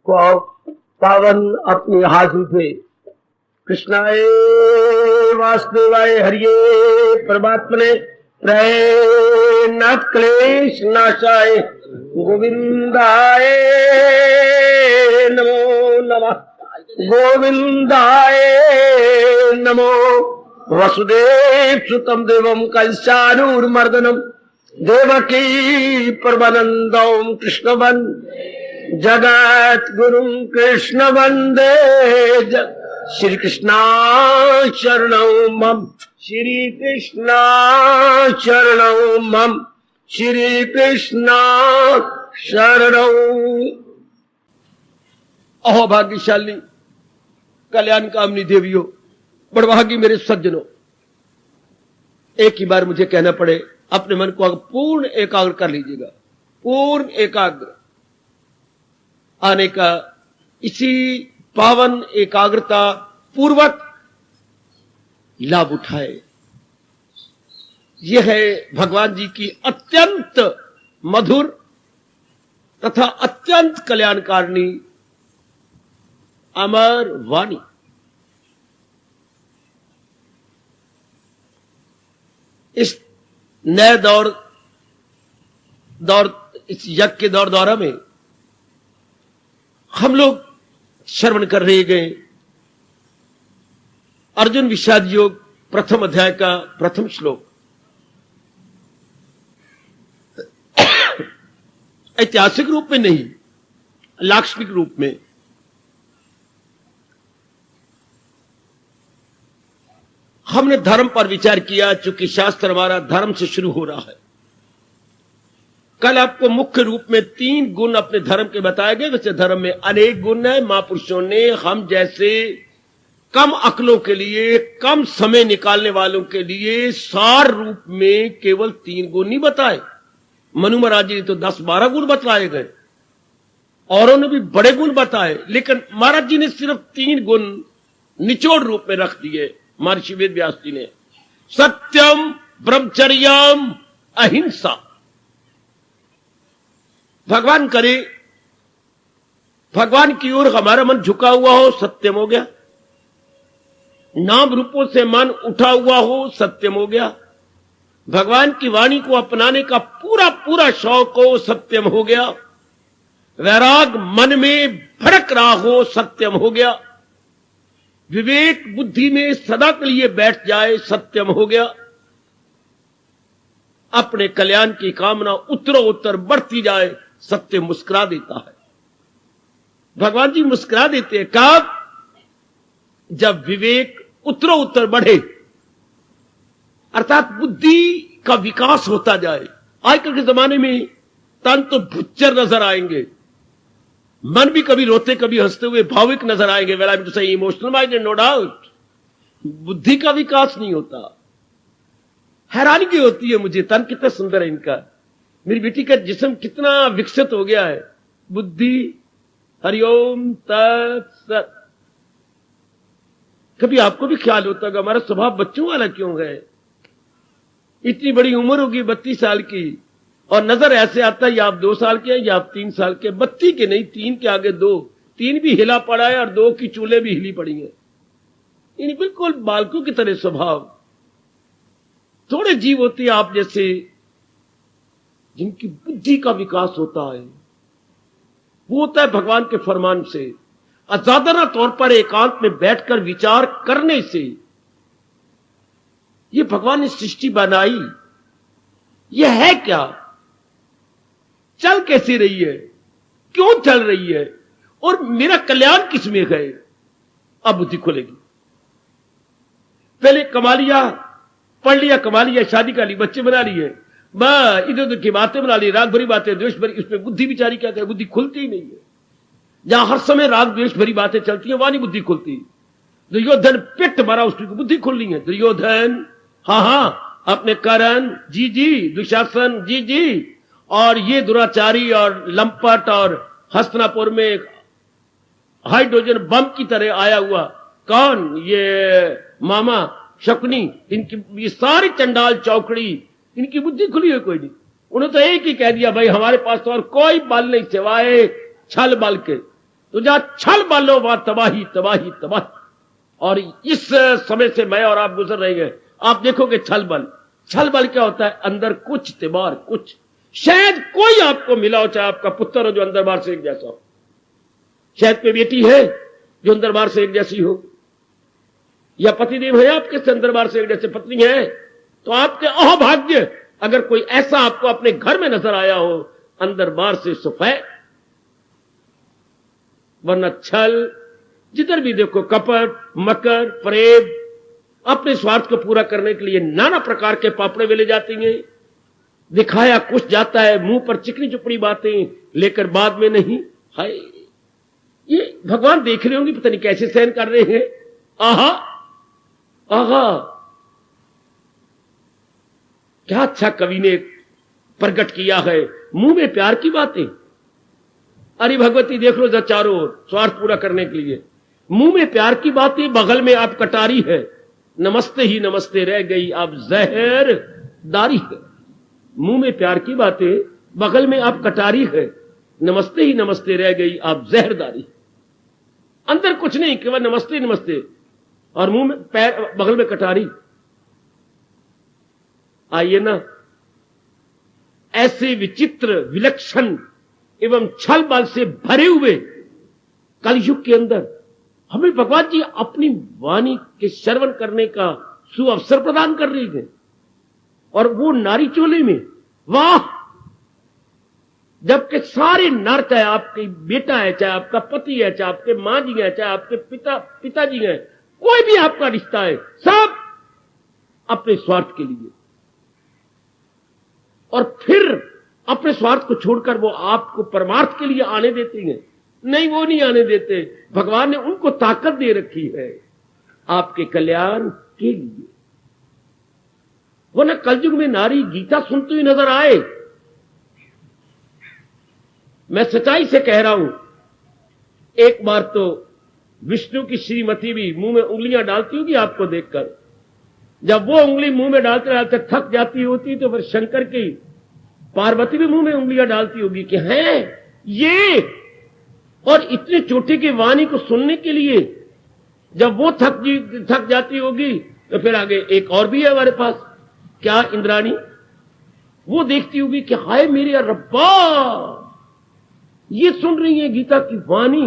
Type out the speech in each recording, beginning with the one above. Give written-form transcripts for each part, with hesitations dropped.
को पावन अपने हाथ उठे। कृष्णाय वासुदेवाय हरिये परमात्मने नाथ क्लेश नाशाय गोविंदाय नमो नमः। गोविंदाय नमो। वसुदेव सुतम देवम कंसानूरमर्दनम देवकी परमानंदम कृष्णवन जगत गुरुम कृष्ण वंदे। श्री कृष्णा शरणौ मम। श्री कृष्णा शरणौ मम। श्री कृष्णा शरणौ। अहो भाग्यशाली कल्याण कामनी देवियों, बड़भागी मेरे सज्जनों, एक ही बार मुझे कहना पड़े, अपने मन को पूर्ण एकाग्र कर लीजिएगा। पूर्ण एकाग्र आने का इसी पावन एकाग्रता पूर्वक लाभ उठाए। यह है भगवान जी की अत्यंत मधुर तथा अत्यंत कल्याणकारिणी अमर वाणी। इस नए दौर इस यज्ञ के दौरा में हम लोग श्रवण कर रहे गए अर्जुन विषाद योग प्रथम अध्याय का प्रथम श्लोक। ऐतिहासिक रूप में नहीं, लाक्षणिक रूप में। हमने धर्म पर विचार किया, चूंकि शास्त्र हमारा धर्म से शुरू हो रहा है। कल आपको मुख्य रूप में 3 गुण अपने धर्म के बताए गए। वैसे धर्म में अनेक गुण है। महापुरुषों ने हम जैसे कम अकलों के लिए, कम समय निकालने वालों के लिए सार रूप में केवल 3 गुण नहीं बताए। मनु महाराज जी ने तो 10-12 गुण बताए गए, औरों ने भी बड़े गुण बताए, लेकिन महाराज जी ने सिर्फ 3 गुण निचोड़ रूप में रख दिए। महर्षि वेद व्यास जी ने सत्यम, ब्रह्मचर्यम, अहिंसा। भगवान करे भगवान की ओर हमारा मन झुका हुआ हो, सत्यम हो गया। नाम रूपों से मन उठा हुआ हो, सत्यम हो गया। भगवान की वाणी को अपनाने का पूरा पूरा शौक हो, सत्यम हो गया। वैराग मन में भड़क रहा हो, सत्यम हो गया। विवेक बुद्धि में सदा के लिए बैठ जाए, सत्यम हो गया। अपने कल्याण की कामना उत्तरोत्तर बढ़ती जाए, सत्य मुस्कुरा देता है। भगवान जी मुस्कुरा देते हैं कब? जब विवेक उत्तरोत्तर बढ़े, अर्थात बुद्धि का विकास होता जाए। आजकल के जमाने में तन तो भुच्चर नजर आएंगे, मन भी कभी रोते कभी हंसते हुए भावुक नजर आएंगे। वेल आई एम टू से इमोशनल माइंडेड, नो डाउट। बुद्धि का विकास नहीं होता। हैरानी की होती है मुझे, तन कितना सुंदर है इनका, मेरी बेटी का जिस्म कितना विकसित हो गया है। बुद्धि हरिओम तत्सत। कभी आपको भी ख्याल होता होगा हमारा स्वभाव बच्चों वाला क्यों है? इतनी बड़ी उम्र होगी 32 साल की, और नजर ऐसे आता है या आप 2 साल के हैं या आप 3 साल के। 32 के नहीं, 3 के आगे 2, 3 भी हिला पड़ा है और 2 की चूल्हे भी हिली पड़ी है। इन बिल्कुल बालकों की तरह स्वभाव। थोड़े जीव होते हैं आप जैसे, जिनकी बुद्धि का विकास होता है। वो होता है भगवान के फरमान से, असाधारण तौर पर एकांत में बैठकर विचार करने से। ये भगवान ने सृष्टि बनाई, ये है क्या, चल कैसे रही है, क्यों चल रही है, और मेरा कल्याण किस में है। अब बुद्धि खुलेगी। पहले कमा लिया, पढ़ लिया, कमा लिया, शादी कर ली, बच्चे बना लिए, बस इधर उधर की बातें बना ली, राग भरी बातें, द्वेष भरी। उसमें बुद्धि बिचारी क्या है, बुद्धि खुलती ही नहीं है। जहां हर समय राग द्वेष भरी बातें चलती है, वहां नहीं बुद्धि खुलती। दुर्योधन पिट मारा, उसकी बुद्धि खुलनी है। दुर्योधन हाँ, अपने करण जी जी, दुशासन जी जी, और ये दुराचारी और लंपट और हस्तिनापुर में हाइड्रोजन बम की तरह आया हुआ कौन, ये मामा शकुनी, इनकी ये सारी चंडाल चौकड़ी, इनकी बुद्धि खुली है कोई नहीं। उन्होंने तो एक ही कह दिया, भाई हमारे पास तो और कोई बल नहीं सिवाय छल बल के। तो जहां छल बलो वहां तबाही तबाही तबाही। और इस समय से मैं और आप गुजर रहे हैं। आप देखोगे छल बल क्या होता है? अंदर कुछ तिबार कुछ, शायद कोई आपको मिला हो, चाहे आपका पुत्र हो जो अंदर बाहर से एक जैसा हो, शायद कोई बेटी है जो अंदर बाहर से एक जैसी हो, या पतिदेव है आपके अंदर बाहर से एक जैसे पत्नी है। तो आपके अहोभाग्य अगर कोई ऐसा आपको अपने घर में नजर आया हो अंदर बाहर से सफेद। वरना छल, जिधर भी देखो कपट, मकर, प्रेम, अपने स्वार्थ को पूरा करने के लिए नाना प्रकार के पापड़े वेले जाती हैं। दिखाया कुछ जाता है, मुंह पर चिकनी चुपड़ी बातें लेकर बाद में नहीं। हाय, ये भगवान देख रहे होंगे, पता नहीं कैसे सहन कर रहे हैं। आहा आहा, क्या अच्छा कवि ने प्रकट किया है, मुंह में प्यार की बातें। अरे भगवती देख लो चारों ओर स्वार्थ पूरा करने के लिए मुंह में प्यार की बातें, बगल में आप कटारी है, नमस्ते ही नमस्ते रह गई आप जहर दारी है। मुंह में प्यार की बातें, बगल में आप कटारी है, नमस्ते ही नमस्ते रह गई आप जहरदारी। अंदर कुछ नहीं, केवल नमस्ते नमस्ते, और मुंह में पैर, बगल में कटारी। आइए ना, ऐसे विचित्र विलक्षण एवं छल बल से भरे हुए कलयुग के अंदर हमें भगवान जी अपनी वाणी के श्रवण करने का सुअवसर प्रदान कर रही है। और वो नारी चोले में, वाह! जबकि सारे नर, चाहे आपकी बेटा है, चाहे आपका पति है, चाहे आपके मां जी है, चाहे आपके पिताजी हैं, कोई भी आपका रिश्ता है, सब अपने स्वार्थ के लिए। और फिर अपने स्वार्थ को छोड़कर वो आपको परमार्थ के लिए आने देती हैं? नहीं, वो नहीं आने देते। भगवान ने उनको ताकत दे रखी है आपके कल्याण के लिए। वो ना कलयुग में नारी गीता सुनती हुई नजर आए। मैं सच्चाई से कह रहा हूं, एक बार तो विष्णु की श्रीमती भी मुंह में उंगलियां डालती होगी आपको देखकर। जब वो उंगली मुंह में डालते डालते थक जाती होती तो फिर शंकर की पार्वती भी मुंह में उंगलियां डालती होगी कि हैं ये। और इतने चोटी की वाणी को सुनने के लिए जब वो थक जाती होगी तो फिर आगे एक और भी है हमारे पास, क्या इंद्राणी, वो देखती होगी कि हाय मेरे रब्बा, ये सुन रही है गीता की वाणी।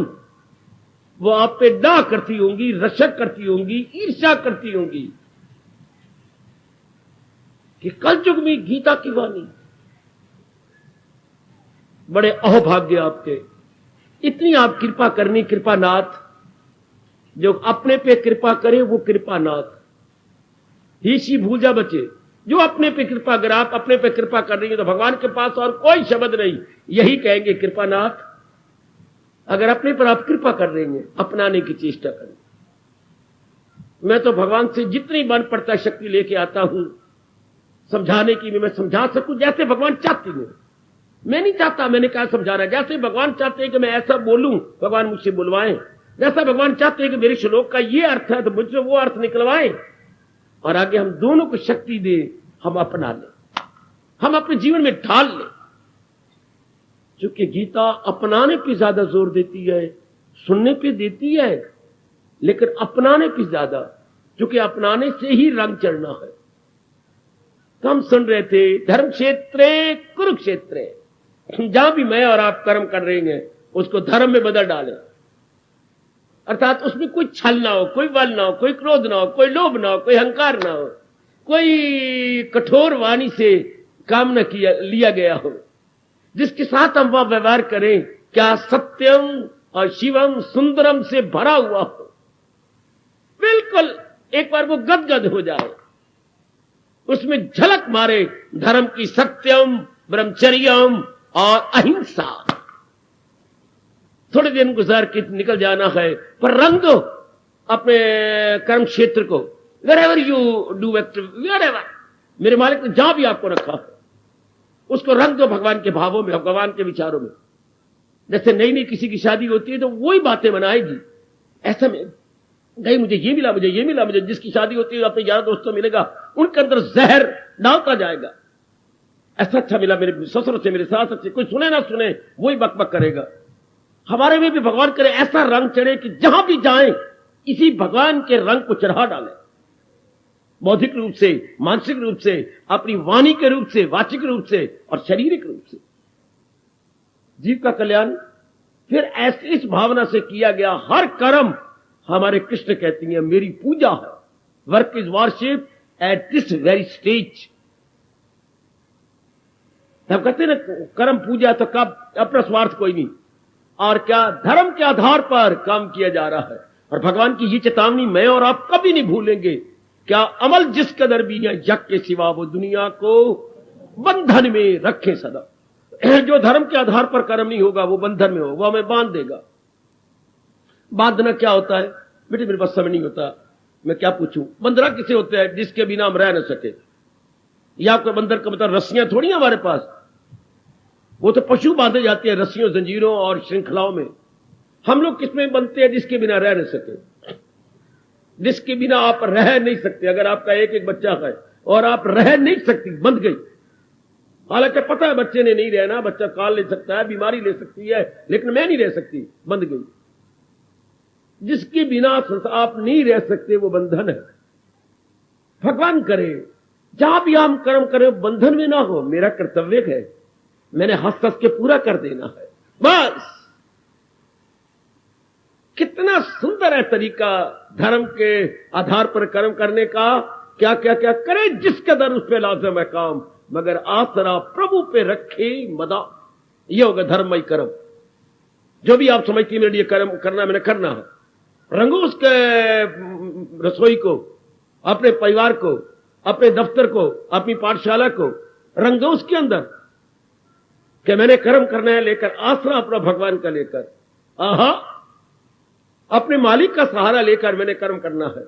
वो आप पे डाह करती होंगी, रशक करती होंगी, ईर्ष्या करती होंगी कि कलयुग में गीता की वाणी। बड़े अहोभाग्य आपके, इतनी आप कृपा करनी कृपानाथ। जो अपने पे कृपा करे वो कृपानाथ। ही सी भूल जा बचे, जो अपने पे कृपा, अगर आप अपने पे कृपा कर रही है तो भगवान के पास और कोई शब्द नहीं, यही कहेंगे कृपानाथ। अगर अपने पर आप कृपा कर रही हैं, अपनाने की चेष्टा करें। मैं तो भगवान से जितनी बन पड़ता शक्ति लेके आता हूं समझाने की, मैं समझा सकूं जैसे भगवान चाहती हैं। मैं नहीं चाहता, मैंने कहा समझाना, जैसे भगवान चाहते हैं कि मैं ऐसा बोलूं, भगवान मुझसे बुलवाएं। जैसा भगवान चाहते हैं कि मेरे श्लोक का ये अर्थ है तो मुझसे वो अर्थ निकलवाएं, और आगे हम दोनों को शक्ति दे, हम अपना लें, हम अपने जीवन में ढाल लें। क्योंकि गीता अपनाने पे ज्यादा जोर देती है, सुनने पे देती है, लेकिन अपनाने पे ज्यादा, क्योंकि अपनाने से ही रंग चढ़ना है। तो हम सुन रहे थे धर्म क्षेत्रे कुरुक्षेत्रे, जहां भी मैं और आप कर्म कर रहे हैं उसको धर्म में बदल डालें। अर्थात उसमें कोई छल ना हो, कोई बल ना हो, कोई क्रोध ना हो, कोई लोभ ना हो, कोई अहंकार ना हो, कोई कठोर वाणी से काम न किया लिया गया हो। जिसके साथ हम वह व्यवहार करें क्या सत्यम और शिवम सुंदरम से भरा हुआ हो, बिल्कुल एक बार वो गदगद हो जाए, उसमें झलक मारे धर्म की, सत्यम, ब्रह्मचर्यम और अहिंसा। थोड़े दिन गुजार के निकल जाना है, पर रंग दो अपने कर्म क्षेत्र को। wherever you do activity, wherever, मेरे मालिक ने जहां भी आपको रखा उसको रंग दो भगवान के भावों में, भगवान के विचारों में। जैसे नई नई किसी की शादी होती है तो वही बातें बनाएगी, ऐसा में नहीं मुझे ये मिला, मुझे ये मिला, मुझे जिसकी शादी होती है अपने यार दोस्तों मिलेगा, उनके अंदर जहर डालता जाएगा। ऐसा अच्छा मिला मेरे ससुर से, मेरे सास से, कोई सुने ना सुने वही बकबक करेगा। हमारे में भी भगवान करे ऐसा रंग चढ़े कि जहां भी जाएं इसी भगवान के रंग को चढ़ा डालें, बौद्धिक रूप से, मानसिक रूप से, अपनी वाणी के रूप से, वाचिक रूप से और शारीरिक रूप से। जीव का कल्याण फिर ऐसी इस भावना से किया गया। हर कर्म, हमारे कृष्ण कहती हैं, मेरी पूजा है। Work is worship at this very stage. हम कहते हैं ना, कर्म पूजा, तो कब अपना स्वार्थ कोई नहीं, और क्या धर्म के आधार पर काम किया जा रहा है। और भगवान की ये चेतावनी मैं और आप कभी नहीं भूलेंगे। क्या अमल जिस कदर भी है, यज्ञ के सिवा वो दुनिया को बंधन में रखे सदा। जो धर्म के आधार पर कर्म नहीं होगा वो बंधन में होगा, वो हमें बांध देगा। बांधना क्या होता है बेटे, मेरे पास समय नहीं होता, मैं क्या पूछूं। बंधना किसे होता है? जिसके बिना हम रह न सके। या आपका बंधन का मतलब रस्सियां थोड़ी है हमारे पास, वो तो पशु बांधे जाते हैं रस्सियों, जंजीरों और श्रृंखलाओं में। हम लोग किसमें बनते हैं? जिसके बिना रह न सके, जिसके बिना आप रह नहीं सकते। अगर आपका एक एक बच्चा है और आप रह नहीं सकती, बंध गई। हालांकि पता है बच्चे ने नहीं रहना, बच्चा काल ले सकता है, बीमारी ले सकती है, लेकिन मैं नहीं रह सकती, बंध गई। जिसके बिना आप नहीं रह सकते वो बंधन है। भगवान करे जहां भी हम कर्म करें बंधन में ना हो। मेरा कर्तव्य है, मैंने हंस हंस के पूरा कर देना है, बस। कितना सुंदर है तरीका धर्म के आधार पर कर्म करने का। क्या क्या क्या करे, जिस कदर उस पे लाजम है काम, मगर आसरा प्रभु पे रखे मदा। ये होगा धर्ममय कर्म। जो भी आप समझती हैं मेरे लिए कर्म करना, मैंने करना है। रंगो उसके रसोई को, अपने परिवार को, अपने दफ्तर को, अपनी पाठशाला को रंगो उसके अंदर कि मैंने कर्म करना है, लेकर आसरा अपना भगवान का लेकर, आहा, अपने मालिक का सहारा लेकर मैंने कर्म करना है।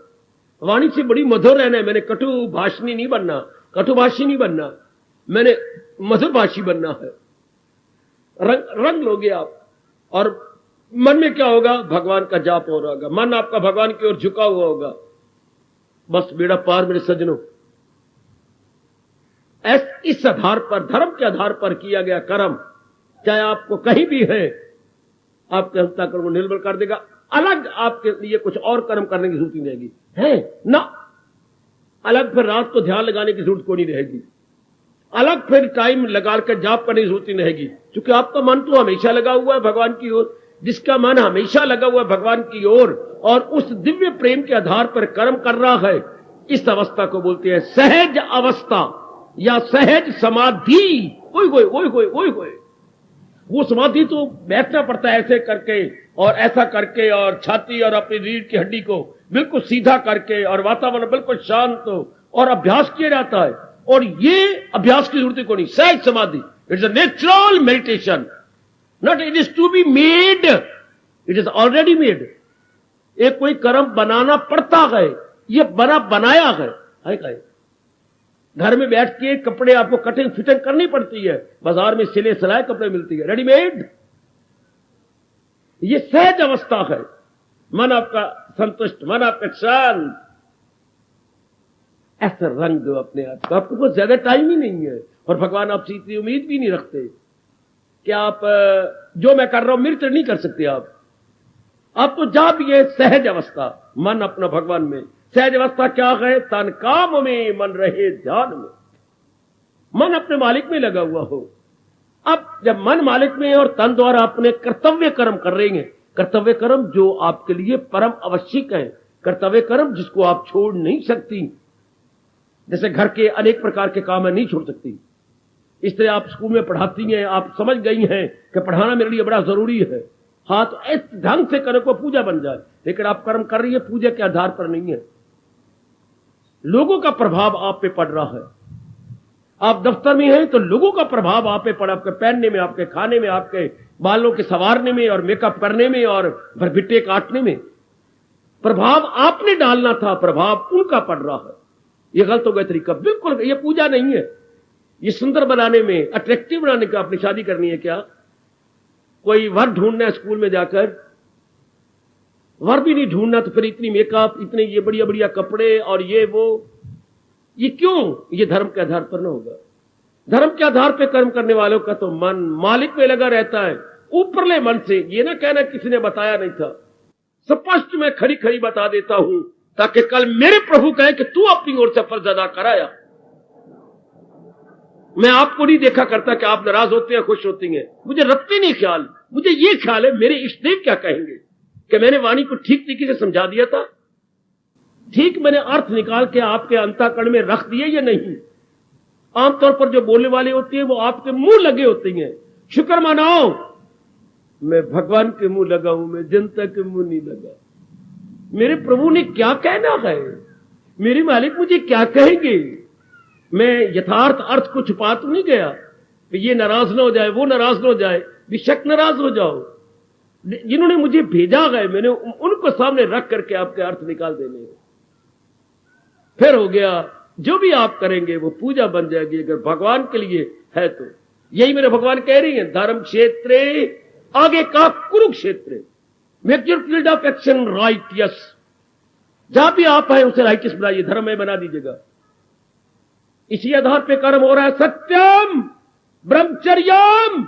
वाणी से बड़ी मधुर रहना है, मैंने कटु भाषणी नहीं बनना, कटुभाषी नहीं बनना, मैंने मधुर भाषी बनना है। रंग लोगे आप, और मन में क्या होगा? भगवान का जाप हो रहा होगा, मन आपका भगवान की ओर झुका हुआ होगा। बस बेड़ा पार मेरे सज्जनों। इस आधार पर, धर्म के आधार पर किया गया कर्म, चाहे आपको कहीं भी है, आपके अंतःकरण को निर्मल कर देगा। अलग आपके लिए कुछ और कर्म करने की जरूरत नहीं रहेगी, है ना। अलग फिर रात को ध्यान लगाने की जरूरत को नहीं रहेगी, अलग फिर टाइम लगाकर जाप करने की जरूरत नहीं रहेगी, क्योंकि आपका मन तो हमेशा लगा हुआ है भगवान की ओर। जिसका मन हमेशा लगा हुआ है भगवान की ओर और उस दिव्य प्रेम के आधार पर कर्म कर रहा है, इस अवस्था को बोलते हैं सहज अवस्था या सहज समाधि। ओए होए ओए होए ओए होए, वो समाधि तो बैठना पड़ता है ऐसे करके और ऐसा करके, और छाती और अपनी रीढ़ की हड्डी को बिल्कुल सीधा करके, और वातावरण बिल्कुल शांत हो, और अभ्यास किया जाता है। और ये अभ्यास की जरूरत को नहीं, सहज समाधि, it's a natural meditation, not it is to be made, it is already made. एक कोई कर्म बनाना पड़ता है, ये बनाया है। घर में बैठ के कपड़े आपको कटिंग फिटिंग करनी पड़ती है, बाजार में सिले सिलाए कपड़े मिलती है, रेडीमेड। ये सहज अवस्था है, मन आपका संतुष्ट, मन आपका शांत। ऐसा रंग दो अपने आप को। आपको बहुत ज्यादा टाइम ही नहीं है, और भगवान आपसे इतनी उम्मीद भी नहीं रखते कि आप जो मैं कर रहा हूं मेरी तरह नहीं कर सकते। आप तो जा भी है सहज अवस्था, मन अपना भगवान में। सहज अवस्था क्या है? तन काम में मन रहे ध्यान में, मन अपने मालिक में लगा हुआ हो। अब जब मन मालिक में है और तन द्वारा अपने कर्तव्य कर्म कर रहे हैं, कर्तव्य कर्म जो आपके लिए परम आवश्यक है, कर्तव्य कर्म जिसको आप छोड़ नहीं सकती। जैसे घर के अनेक प्रकार के काम है, नहीं छोड़ सकती। इस तरह आप स्कूल में पढ़ाती हैं, आप समझ गई हैं कि पढ़ाना मेरे लिए बड़ा जरूरी है। हाँ, तो इस ढंग से करो को पूजा बन जाए, लेकिन आप कर्म कर रही है पूजा के आधार पर नहीं है। लोगों का प्रभाव आप पे पड़ रहा है। आप दफ्तर में हैं तो लोगों का प्रभाव आप पे पड़ा, आपके पहनने में, आपके खाने में, आपके बालों के संवारने में और मेकअप करने में और भरभिट्टे काटने में। प्रभाव आपने डालना था, प्रभाव उनका पड़ रहा है। यह गलत हो गया तरीका, बिल्कुल। यह पूजा नहीं है, ये सुंदर बनाने में, अट्रैक्टिव बनाने का। अपनी शादी करनी है क्या? कोई वर ढूंढना है स्कूल में जाकर, वर भी नहीं ढूंढना तो फिर इतनी मेकअप, इतने ये बढ़िया बढ़िया कपड़े और ये वो, ये क्यों? ये धर्म के आधार पर ना होगा। धर्म के आधार पर कर्म करने वालों का तो मन मालिक में लगा रहता है, ऊपरले मन से, ये ना कहना किसी ने बताया नहीं था, स्पष्ट मैं खड़ी खड़ी बता देता हूं ताकि कल मेरे प्रभु कहे कि तू अपनी ओर से फर्ज अदा कराया। मैं आपको नहीं देखा करता कि आप नाराज होते हैं खुश होती हैं, मुझे रखते नहीं ख्याल। मुझे ये ख्याल है मेरे इष्टदेव क्या कहेंगे कि मैंने वाणी को ठीक तरीके से समझा दिया था, ठीक मैंने अर्थ निकाल के आपके अंतःकरण में रख दिए या नहीं। आमतौर पर जो बोलने वाले होते हैं वो आपके मुंह लगे होते हैं। शुक्र मनाओ मैं भगवान के मुंह लगा हूं, मैं जनता के मुंह नहीं लगा। मेरे प्रभु ने क्या कहना है, मेरे मालिक मुझे क्या कहेंगे। मैं यथार्थ अर्थ को छुपा तो नहीं गया कि ये नाराज ना हो जाए, वो नाराज ना हो जाए, बेशक नाराज हो जाओ। जिन्होंने मुझे भेजा है मैंने उनको सामने रख करके आपके अर्थ निकाल देने। फिर हो गया, जो भी आप करेंगे वो पूजा बन जाएगी अगर भगवान के लिए है तो। यही मेरे भगवान कह रही हैं, धर्म क्षेत्रे, आगे कहा Kurukshetra, make your field of action righteous. जहां भी आप है उसे राइटियस बनाइए, धर्म में बना दीजिएगा। इसी आधार पे कर्म हो रहा है, सत्यम ब्रह्मचर्यम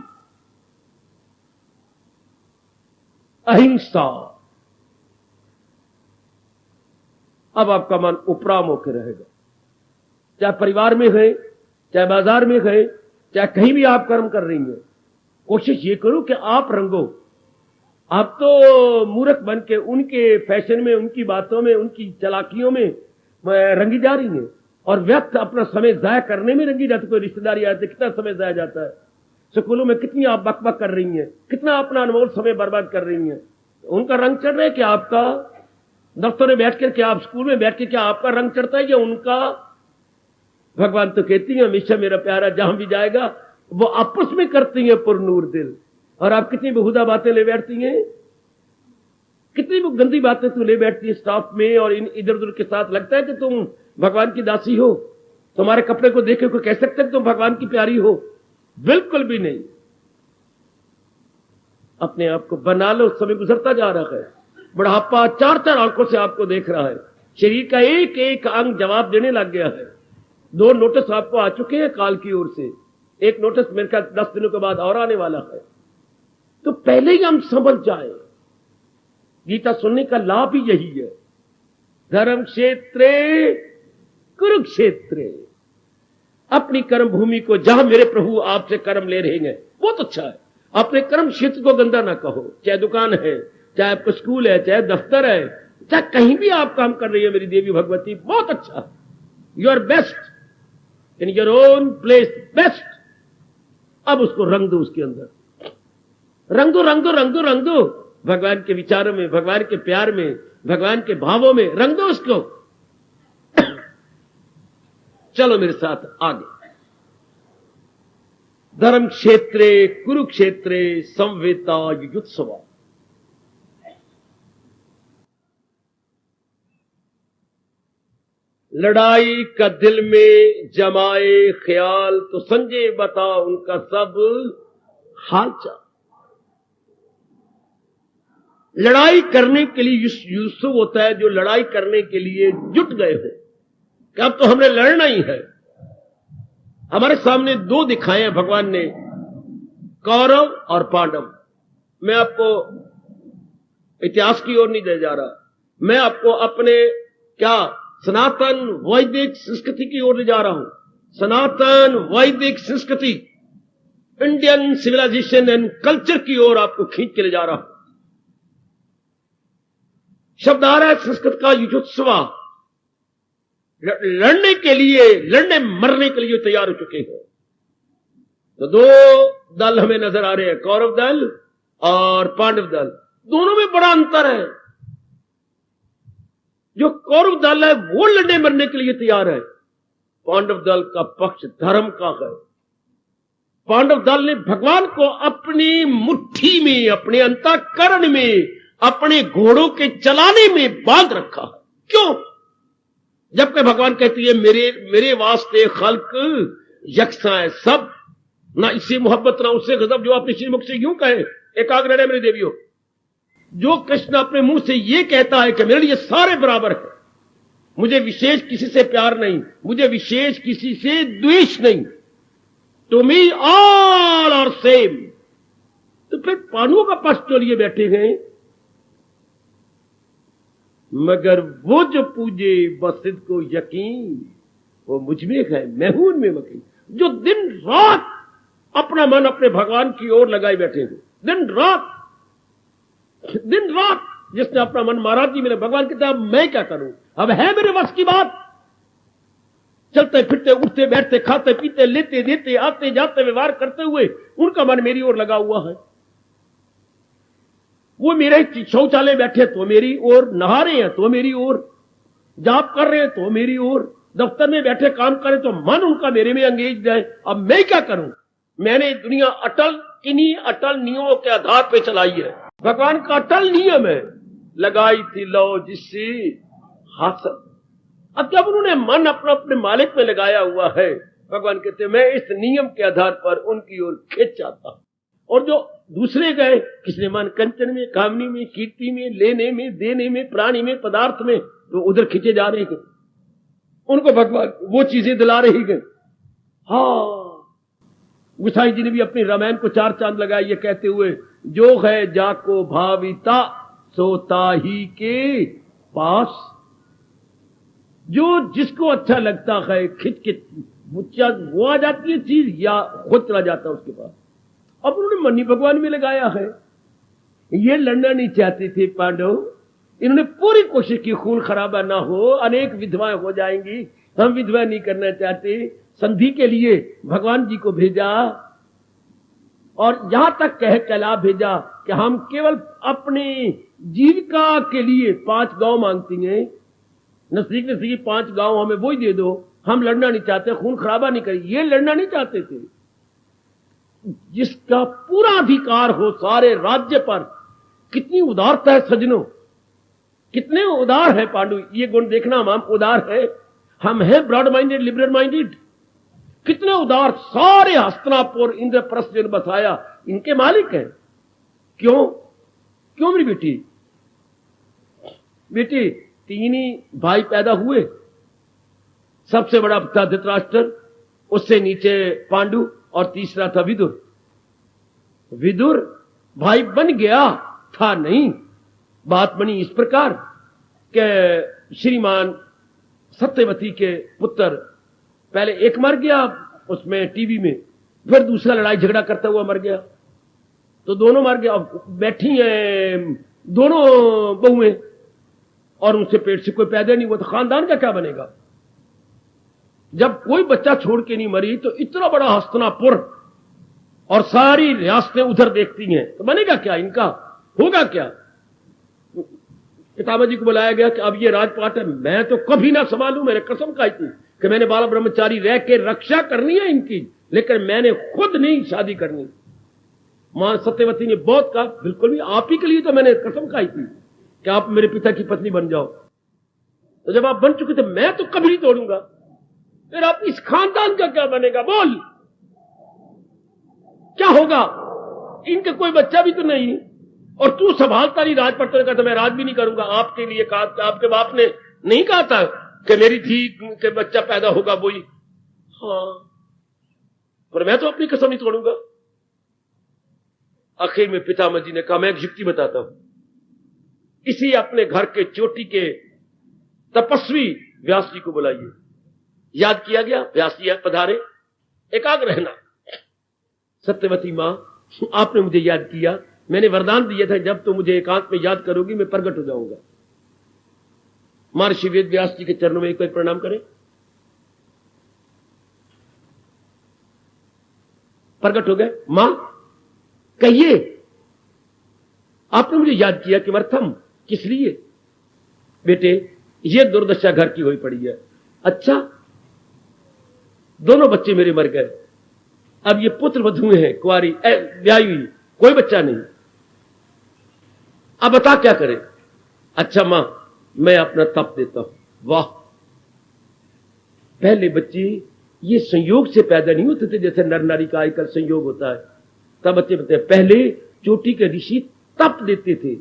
अहिंसा। अब आपका मन उपराम होकर रहेगा, चाहे परिवार में है, चाहे बाजार में है, चाहे कहीं भी आप कर्म कर रही हैं। कोशिश ये करो कि आप रंगो। आप तो मूर्ख बन के उनके फैशन में, उनकी बातों में, उनकी चालाकियों में रंगी जा रही हैं और व्यर्थ अपना समय जाया करने में रंगी जाती। कोई रिश्तेदारी आते कितना समय जाया जाता है, स्कूलों में कितनी आप बकबक कर रही हैं, कितना अपना अनमोल समय बर्बाद कर रही हैं। उनका रंग चढ़ रहा है कि आपका? दफ्तर में बैठ कर, क्या आप स्कूल में बैठ के, क्या आपका रंग चढ़ता है या उनका? भगवान तो कहती है हमेशा मेरा प्यारा जहां भी जाएगा वो आपस में करती हैं पुरनूर दिल। और आप कितनी बेहुदा बातें ले बैठती हैं, कितनी गंदी बातें तू ले बैठती है स्टाफ में और इन इधर उधर के साथ। लगता है कि तुम भगवान की दासी हो? तुम्हारे कपड़े को देख के कोई कह सकता है कि तुम भगवान की प्यारी हो? बिल्कुल भी नहीं। अपने आप को बना लो, समय गुजरता जा रहा है। बुढ़ापा चार चार आंखों से आपको देख रहा है, शरीर का एक एक अंग जवाब देने लग गया है। 2 नोटिस आपको आ चुके हैं काल की ओर से, एक नोटिस मेरे ख्याल 10 दिनों के बाद और आने वाला है। तो पहले ही हम समझ जाए, गीता सुनने का लाभ ही यही है। धर्म क्षेत्रे कुरुक्षेत्रे, अपनी कर्म भूमि को, जहां मेरे प्रभु आपसे कर्म ले रहे हैं बहुत अच्छा है। अपने कर्म क्षेत्र को गंदा ना कहो, चाहे दुकान है, चाहे आपका स्कूल है, चाहे दफ्तर है, चाहे कहीं भी आप काम कर रही है मेरी देवी भगवती, बहुत अच्छा। You are best in your own place, best. अब उसको रंग दो, उसके अंदर रंग दो, रंग दो, रंग दो, रंग दो। भगवान के विचारों में, भगवान के प्यार में, भगवान के भावों में रंग दो उसको। चलो मेरे साथ आगे। धर्म क्षेत्रे कुरुक्षेत्रे संवेता युयुत्सवा। लड़ाई का दिल में जमाए ख्याल, तो संजय बता उनका सब हालचाल। लड़ाई करने के लिए यूसुफ होता है जो लड़ाई करने के लिए जुट गए हो कि अब तो हमने लड़ना ही है। हमारे सामने 2 दिखाए हैं भगवान ने, कौरव और पांडव। मैं आपको इतिहास की ओर नहीं ले जा रहा, मैं आपको अपने क्या सनातन वैदिक संस्कृति की ओर ले जा रहा हूं। सनातन वैदिक संस्कृति, इंडियन सिविलाइजेशन एंड कल्चर की ओर आपको खींच के ले जा रहा हूं। शब्द आ रहा है संस्कृत का युजुत्सवा, लड़ने के लिए, लड़ने मरने के लिए तैयार हो चुके हैं। तो 2 दल हमें नजर आ रहे हैं, कौरव दल और पांडव दल। दोनों में बड़ा अंतर है। जो कौरव दल है वो लड़ने मरने के लिए तैयार है, पांडव दल का पक्ष धर्म का है। पांडव दल ने भगवान को अपनी मुट्ठी में, अपने अंतःकरण में, अपने घोड़ों के चलाने में बांध रखा है। क्यों? जबकि भगवान कहती है मेरे वास्ते खल्क यकसा है सब, ना इससे मोहब्बत ना उससे गजब। जो अपने श्रीमुख से यूं कहे, एकाग्र रहे मेरी देवियों। जो कृष्ण अपने मुंह से ये कहता है कि मेरे लिए सारे बराबर है, मुझे विशेष किसी से प्यार नहीं, मुझे विशेष किसी से द्वेष नहीं, to me all are same, तो फिर पांडवों का पक्ष तो लिए बैठे गए, मगर वो जो पूजे बसिद को यकीन, वो मुझ में है, मैं हूं उनमें मकीन। जो दिन रात अपना मन अपने भगवान की ओर लगाए बैठे थे, दिन रात जिसने अपना मन महाराज जी मेरे भगवान कहते अब मैं क्या करूं, अब है मेरे वश की बात। चलते फिरते उठते बैठते खाते पीते लेते देते आते जाते व्यवहार करते हुए उनका मन मेरी ओर लगा हुआ है। वो मेरे शौचालय बैठे तो मेरी ओर, नहा रहे हैं तो मेरी ओर, जाप कर रहे हैं तो मेरी ओर, दफ्तर में बैठे काम करें तो मन उनका मेरे में अंगेज है। अब मैं क्या करूं? मैंने दुनिया किन्हीं अटल नियमों के आधार पर चलाई है। भगवान का अटल नियम है, लगाई थी लो जिससे हासिल। अब जब उन्होंने मन अपना अपने मालिक में लगाया हुआ है, भगवान कहते मैं इस नियम के आधार पर उनकी ओर खींच जाता हूं। और जो दूसरे गए, किसने मन कंचन में, कामनी में, कीर्ति में, लेने में, देने में, प्राणी में, पदार्थ में, तो उधर खींचे जा रहे हैं। उनको भगवान वो चीजें दिला रही गए। हाँ, गुसाई जी ने भी अपनी रामायण को 4 चांद लगाए ये कहते हुए, जो है जाको भाविता सोता ही के पास। जो जिसको अच्छा लगता है खिंच के वो आ जाती है चीज, या खुद चला जाता है उसके पास। अब उन्होंने मनी भगवान में लगाया है। ये लड़ना नहीं चाहते थे पांडव, इन्होंने पूरी कोशिश की खून खराबा ना हो, अनेक विधवाएं हो जाएंगी, हम विधवा नहीं करना चाहते। संधि के लिए भगवान जी को भेजा और यहां तक कहला भेजा कि हम केवल अपनी जीविका के लिए 5 गांव मांगती हैं, नजदीक 5 गांव हमें वही दे दो, हम लड़ना नहीं चाहते, खून खराबा नहीं करें। ये लड़ना नहीं चाहते थे। जिसका पूरा अधिकार हो सारे राज्य पर, कितनी उदारता है सज्जनों, कितने उदार है पांडु। ये गुण देखना, हम उदार है, हम हैं ब्रॉड माइंडेड, लिबरल माइंडेड। कितने उदार, सारे हस्तिनापुर इंद्रप्रस्थ जिन्हें बसाया इनके मालिक हैं। क्यों मेरी बेटी 3 ही भाई पैदा हुए। सबसे बड़ा था धृतराष्ट्र, उससे नीचे पांडु और तीसरा था विदुर भाई बन गया था नहीं। बात बनी इस प्रकार कि श्रीमान सत्यवती के पुत्र, पहले एक मर गया उसमें टीवी में, फिर दूसरा लड़ाई झगड़ा करता हुआ मर गया, तो दोनों मर गया। अब बैठी हैं दोनों बहुएं और उनसे पेट से कोई पैदा नहीं हुआ, तो खानदान का क्या बनेगा? जब कोई बच्चा छोड़ के नहीं मरी तो इतना बड़ा हस्तिनापुर और सारी रियासतें उधर देखती हैं, तो बनेगा क्या इनका, होगा क्या? पितामह जी को बुलाया गया कि अब ये राजपाट है, मैं तो कभी ना संभालूं, मैंने कसम खाई थी कि मैंने बाल ब्रह्मचारी रह के रक्षा करनी है इनकी, लेकिन मैंने खुद नहीं शादी करनी। मां सत्यवती ने बहुत कहा, बिल्कुल भी, आप ही के लिए तो मैंने कसम खाई थी कि आप मेरे पिता की पत्नी बन जाओ। तो जब आप बन चुके थे, मैं तो कभी नहीं तोड़ूंगा, फिर आप इस खानदान का क्या बनेगा? बोल क्या होगा? इनका कोई बच्चा भी तो नहीं, और तू संभालता नहीं राजपट, तो कहता मैं राज भी नहीं करूंगा। आपके लिए कहा, आपके बाप ने नहीं कहा था कि मेरी धी के बच्चा पैदा होगा वही? हाँ, पर मैं तो अपनी कसम नहीं तोड़ूंगा। आखिर में पितामह जी ने कहा, मैं एक युक्ति बताता हूं, इसी अपने घर के चोटी के तपस्वी व्यास जी को बुलाइए। याद किया गया, व्यास जी पधारे, एकाग्र रहना। सत्यवती मां, आपने मुझे याद किया, मैंने वरदान दिया था जब तो मुझे एकांत में याद करोगी मैं प्रकट हो जाऊंगा। महर्षि वेद व्यास जी के चरणों में कोई प्रणाम करे, प्रकट हो गए। मां कहिए, आपने मुझे याद किया कि वर्थम, किस लिए? बेटे, ये दुर्दशा घर की हुई पड़ी है। अच्छा, दोनों बच्चे मेरे मर गए, अब ये पुत्र वधुएं हैं, कुंवारी ब्याही हुई, कोई बच्चा नहीं, अब बता क्या करें? अच्छा मां, मैं अपना तप देता हूं। वाह, पहले बच्चे ये संयोग से पैदा नहीं होते थे जैसे नर नारी का आजकल संयोग होता है। तब बच्चे बताते, पहले चोटी के ऋषि तप देते थे।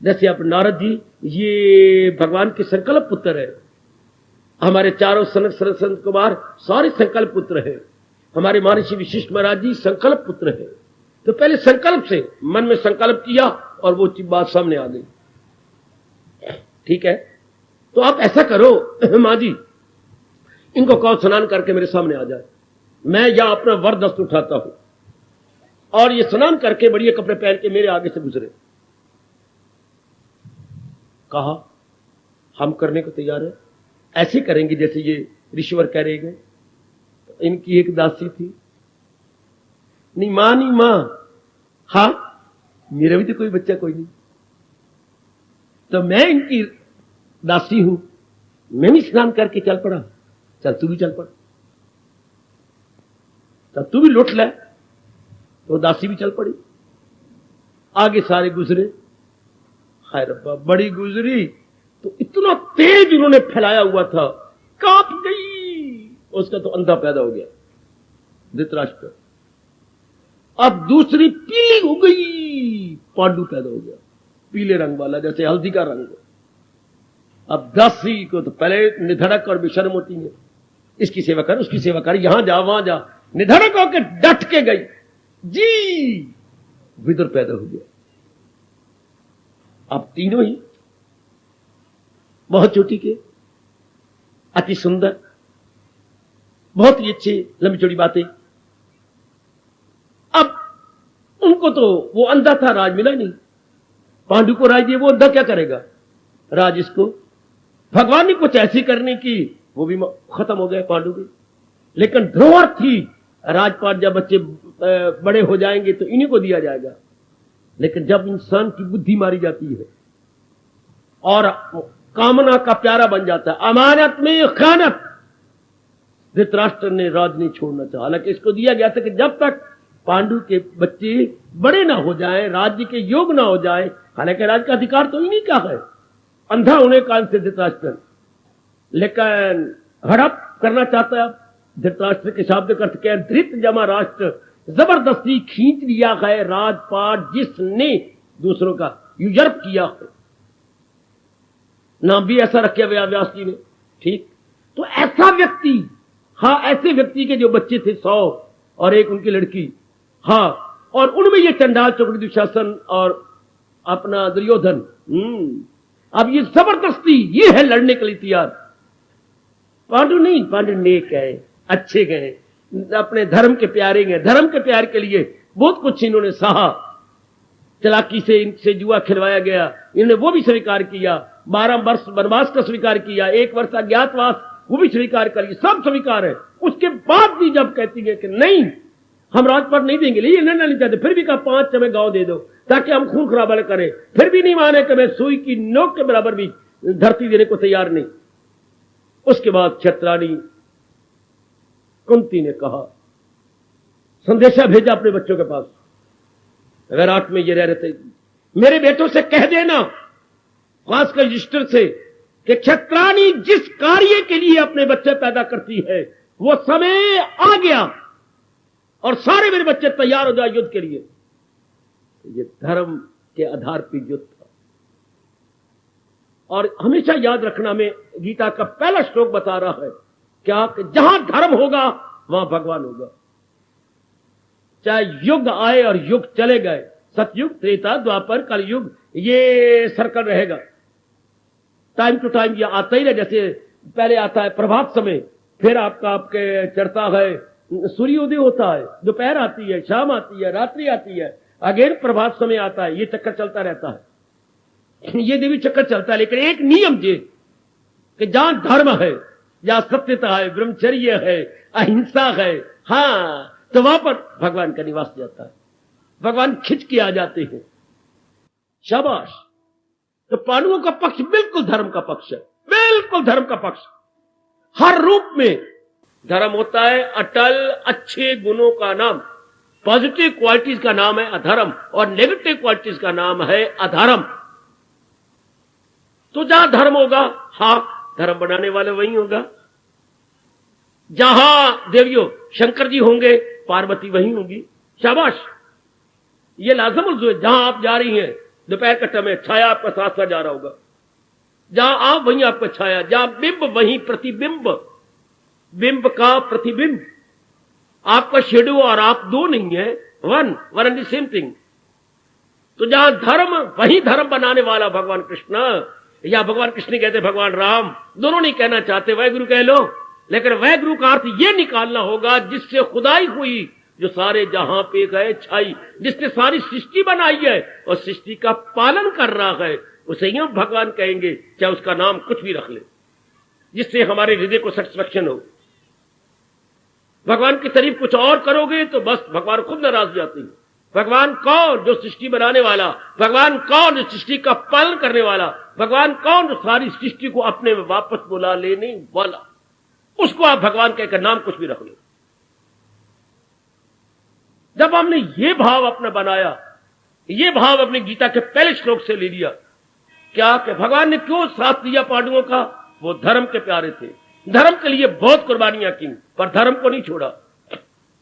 जैसे अब नारद जी, ये भगवान के संकल्प पुत्र है। हमारे चारों सनक सरस्वती कुमार सारे संकल्प पुत्र हैं। हमारे महर्षि वशिष्ठ महाराज जी संकल्प पुत्र हैं। तो पहले संकल्प से मन में संकल्प किया और वो बात सामने आ गई। ठीक है, तो आप ऐसा करो मां जी, इनको कहो स्नान करके मेरे सामने आ जाए, मैं यहां अपना वरदस्त उठाता हूं और ये स्नान करके बढ़िया कपड़े पहन के मेरे आगे से गुजरे। कहा हम करने को तैयार है, ऐसे करेंगे जैसे ये ऋषिवर कह रहे गए। इनकी एक दासी थी, नहीं मां, हाँ मेरा भी तो कोई बच्चा कोई नहीं, तो मैं इनकी दासी हूं, मैं भी स्नान करके चल पड़ा, चल तू भी चल पड़ा, तब तू भी लौट ले। तो दासी भी चल पड़ी, आगे सारे गुजरे। हाय रब्बा, बड़ी गुजरी तो इतना तेज उन्होंने फैलाया हुआ था, कांप गई, उसका तो अंधा पैदा हो गया धृतराष्ट्र। अब दूसरी पीली हो गई, पांडु पैदा हो गया पीले रंग वाला, जैसे हल्दी का रंग। अब दासी को तो पहले निधड़क और बेशर्म होती है, इसकी सेवा कर उसकी सेवा कर, यहां जा वहां जा, निधड़क होकर डट के गई जी, विदुर पैदा हो गया। अब तीनों ही बहुत चोटी के, अति सुंदर, बहुत ही अच्छे, लंबी चौड़ी बातें। अब उनको तो वो अंधा था, राज मिला नहीं, पांडु को राज दिए, वो अंधा क्या करेगा राज। इसको भगवान ने कुछ ऐसी करने की, वो भी खत्म हो गए पांडु भी। लेकिन धरोहर थी राजपाट, जब बच्चे बड़े हो जाएंगे तो इन्हीं को दिया जाएगा। लेकिन जब इंसान की बुद्धि मारी जाती है और कामना का प्यारा बन जाता है, अमानत में खानत, धृतराष्ट्र ने राज नहीं छोड़ना चाहा। हालांकि इसको दिया गया था कि जब तक पांडु के बच्चे बड़े ना हो जाएं, राज्य के योग ना हो जाएं, हालांकि राज्य का अधिकार तो इन्हीं का है, अंधा होने काल से धृतराष्ट्र। लेकिन हड़प करना चाहता है धृतराष्ट्र के शब्द अर्थ क्या, धृत जमा राष्ट्र, जबरदस्ती खींच लिया है राजपाट, जिसने दूसरों का यूजर्प किया है। नाम भी ऐसा रखा गया व्यास जी ने। ठीक, तो ऐसा व्यक्ति, हाँ ऐसे व्यक्ति के जो बच्चे थे 100 और एक उनकी लड़की, हाँ, और उनमें ये चंडाल चौकड़ी दुशासन और अपना दुर्योधन। अब ये जबरदस्ती, ये है लड़ने के लिए तैयार। पांडु नहीं, पांडु नेक है, अच्छे गए, अपने धर्म के प्यारे गए, धर्म के प्यार के लिए बहुत कुछ इन्होंने सहा। चालाकी से इनसे जुआ खिलवाया गया, इन्होंने वो भी स्वीकार किया, 12 वर्ष वनवास का स्वीकार किया, 1 वर्ष अज्ञातवास वो भी स्वीकार कर लिया, सब स्वीकार है। उसके बाद भी जब कहती है कि नहीं हम राजपाट नहीं देंगे, ये निर्णय नहीं चाहते, फिर भी कहा 5 हमें गांव दे दो ताकि हम खून खराबा करें, फिर भी नहीं माने कि मैं सुई की नोक के बराबर भी धरती देने को तैयार नहीं। उसके बाद क्षत्राणी कुंती ने कहा, संदेशा भेजा अपने बच्चों के पास, विराट में ये रह रहे थे, मेरे बेटों से कह देना, खासकर युधिष्ठिर से, कि क्षत्राणी जिस कार्य के लिए अपने बच्चे पैदा करती है वो समय आ गया और सारे मेरे बच्चे तैयार हो जाए युद्ध के लिए। ये धर्म के आधार पर युद्ध था। और हमेशा याद रखना, में गीता का पहला श्लोक बता रहा है क्या, कि जहां धर्म होगा वहां भगवान होगा। चाहे युग आए और युग चले गए, सतयुग, त्रेता, द्वापर, कलयुग, ये सर्कल रहेगा। टाइम टू टाइम ये आता ही रहे। जैसे पहले आता है प्रभात समय, फिर आपके चढ़ता है सूर्योदय होता है, दोपहर आती है, शाम आती है, रात्रि आती है, अगेन प्रभात समय आता है, ये चक्कर चलता रहता है, ये देवी चक्कर चलता है। लेकिन एक नियम ये कि जहां धर्म है, जहां सत्यता है, ब्रह्मचर्य है, अहिंसा है, हाँ, तो वहां पर भगवान का निवास जाता है, भगवान खिंच के आ जाते हैं। शाबाश। तो पांडवों का पक्ष बिल्कुल धर्म का पक्ष है, बिल्कुल धर्म का पक्ष। हर रूप में धर्म होता है अटल अच्छे गुणों का नाम, पॉजिटिव क्वालिटीज का नाम है अधर्म, और नेगेटिव क्वालिटीज का नाम है अधर्म। तो जहां धर्म होगा, हाँ, धर्म बनाने वाले वही होगा। जहां देवियों शंकर जी होंगे, पार्वती वही होगी। शाबाश, ये लाजम है। जहां आप जा रही हैं दोपहर का समय, छाया आपका साथ साथ जा रहा होगा, जहां आप वहीं आपका छाया, जहां बिंब वहीं प्रतिबिंब, बिंब का प्रतिबिंब। आपका शेडो और आप दो नहीं है, one and the same thing. तो जहां धर्म, वही धर्म बनाने वाला भगवान कृष्ण, या भगवान कृष्ण कहते भगवान राम, दोनों नहीं कहना चाहते वह गुरु कह लो, लेकिन वह गुरु का अर्थ यह निकालना होगा जिससे खुदाई हुई, जो सारे जहां पे गए छाई, जिसने सारी सृष्टि बनाई है और सृष्टि का पालन कर रहा है, उसे ही हम भगवान कहेंगे, चाहे उसका नाम कुछ भी रख ले, जिससे हमारे हृदय को सेटिस्फैक्शन हो। भगवान की तारीफ कुछ और करोगे तो बस भगवान खुद नाराज हो जाते हैं। भगवान कौन? जो सृष्टि बनाने वाला। भगवान कौन? जो सृष्टि का पालन करने वाला। भगवान कौन? जो सारी सृष्टि को अपने में वापस बुला लेने वाला। उसको आप भगवान कहकर नाम कुछ भी रख लो। जब हमने ये भाव अपना बनाया, ये भाव अपने गीता के पहले श्लोक से ले लिया, क्या कि भगवान ने क्यों साथ दिया पांडवों का? वो धर्म के प्यारे थे, धर्म के लिए बहुत कुर्बानियां की, पर धर्म को नहीं छोड़ा।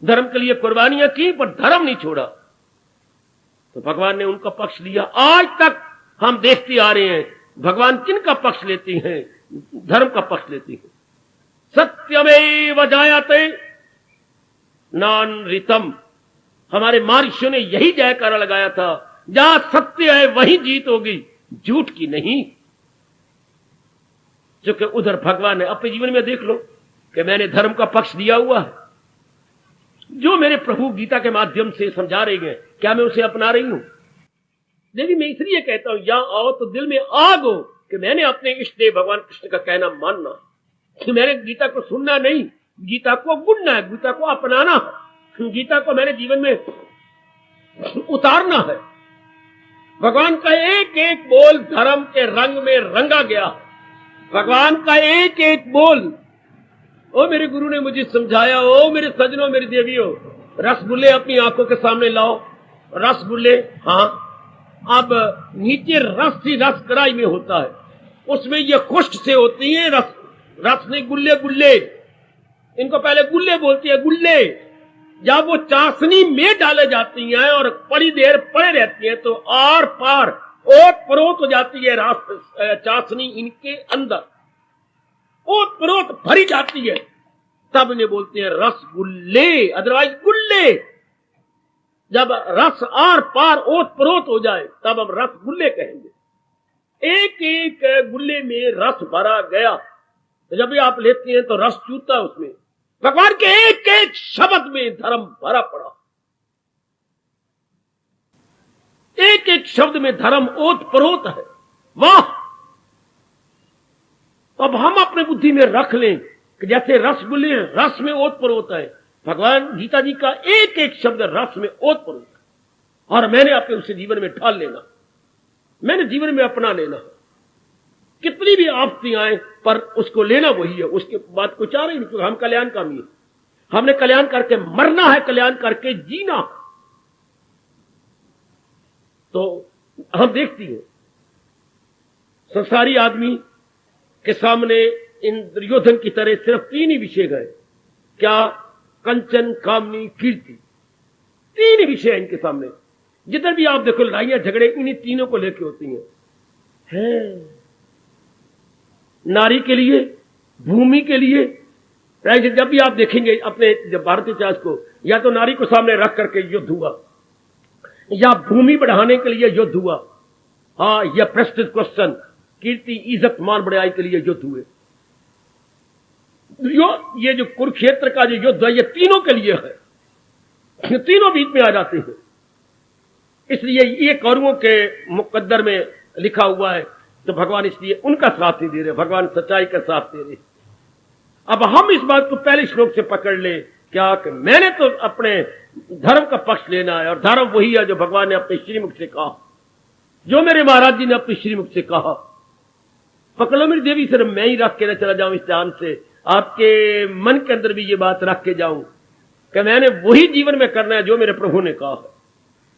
धर्म के लिए कुर्बानियां की पर धर्म नहीं छोड़ा, तो भगवान ने उनका पक्ष लिया। आज तक हम देखते आ रहे हैं भगवान किनका पक्ष लेती हैं? धर्म का पक्ष लेती हैं। सत्यमेव जायते नानृतम, हमारे महर्षियों ने यही जयकारा लगाया था, जहां सत्य है वहीं जीत होगी, झूठ की नहीं। क्योंकि उधर भगवान ने अपने जीवन में देख लो कि मैंने धर्म का पक्ष लिया हुआ है। जो मेरे प्रभु गीता के माध्यम से समझा रहे हैं, क्या मैं उसे अपना रही हूं? देवी, मैं इसलिए कहता हूं यहां आओ तो दिल में आग हो कि मैंने अपने इष्ट देव भगवान कृष्ण का कहना मानना, कि मैंने गीता को सुनना नहीं, गीता को बुनना है, गीता को अपनाना है, गीता को मैंने जीवन में उतारना है। भगवान का एक एक बोल धर्म के रंग में रंगा गया। भगवान का एक एक बोल, ओ मेरे गुरु ने मुझे समझाया, ओ मेरे सजनों, मेरी देवियों, रसगुल्ले अपनी आंखों के सामने लाओ। रसगुल्ले, हाँ, अब नीचे रस ही रस कढ़ाई में होता है, उसमें ये खुश्क से होती है, रस नहीं, गुल्ले गुल्ले, इनको पहले गुल्ले बोलती है, गुल्ले। जब वो चाशनी में डाले जाती हैं और बड़ी देर पड़े रहती हैं तो आर पार ओत परोत हो जाती है चाशनी इनके अंदर, ओत परोत भरी जाती है, तब इन्हें बोलते हैं रसगुल्ले, अदरवाइज गुल्ले। जब रस आर पार ओत परोत हो जाए तब हम रसगुल्ले कहेंगे। एक एक गुल्ले में रस भरा गया, तो जब भी आप लेते हैं तो रस चूता है उसमें। भगवान के एक एक शब्द में धर्म भरा पड़ा, एक एक शब्द में धर्म ओत परोत है। वाह! अब हम अपने बुद्धि में रख लें कि जैसे रसगुल्ले रस में ओत परोत है, भगवान गीता जी का एक एक शब्द रस में ओत परोत है, और मैंने अपने उसे जीवन में ढाल लेना, मैंने जीवन में अपना लेना। कितनी भी आपत्ति आए पर उसको लेना वही है, उसके बाद कुछ आ रही नहीं, क्योंकि हम कल्याणकामी हैं। हमने कल्याण करके मरना है, कल्याण करके जीना। तो हम देखती हैं संसारी आदमी के सामने इन दुर्योधन की तरह सिर्फ तीन ही विषय गए, क्या? कंचन, कामनी, कीर्ति, तीन ही विषय इनके सामने। जिधर भी आप देखो लड़ाइयां झगड़े इन्हीं तीनों को लेके होती हैं। नारी के लिए, भूमि के लिए, जब भी आप देखेंगे अपने जब भारतीय इतिहास को, या तो नारी को सामने रख करके युद्ध हुआ, या भूमि बढ़ाने के लिए युद्ध हुआ, हाँ, या प्रेस्टीज क्वेश्चन, कीर्ति, इज्जत, मान बढ़ाई के लिए युद्ध हुए। ये जो कुरुक्षेत्र का जो युद्ध है, ये तीनों के लिए है, तीनों बीच में आ जाते हैं। इसलिए ये कौरवों के मुकद्दर में लिखा हुआ है, तो भगवान इसलिए उनका साथ नहीं दे रहे, भगवान सच्चाई का साथ दे रहे। अब हम इस बात को पहले श्लोक से पकड़ ले, क्या कि मैंने तो अपने धर्म का पक्ष लेना है, और धर्म वही है जो भगवान ने अपने श्रीमुख से कहा, जो मेरे महाराज जी ने अपने श्रीमुख से कहा। पकड़ लो मेरी देवी, सिर्फ मैं ही रख के न चला जाऊं इस ध्यान से, आपके मन के अंदर भी ये बात रख के जाऊं कि मैंने वही जीवन में करना है जो मेरे प्रभु ने कहा है।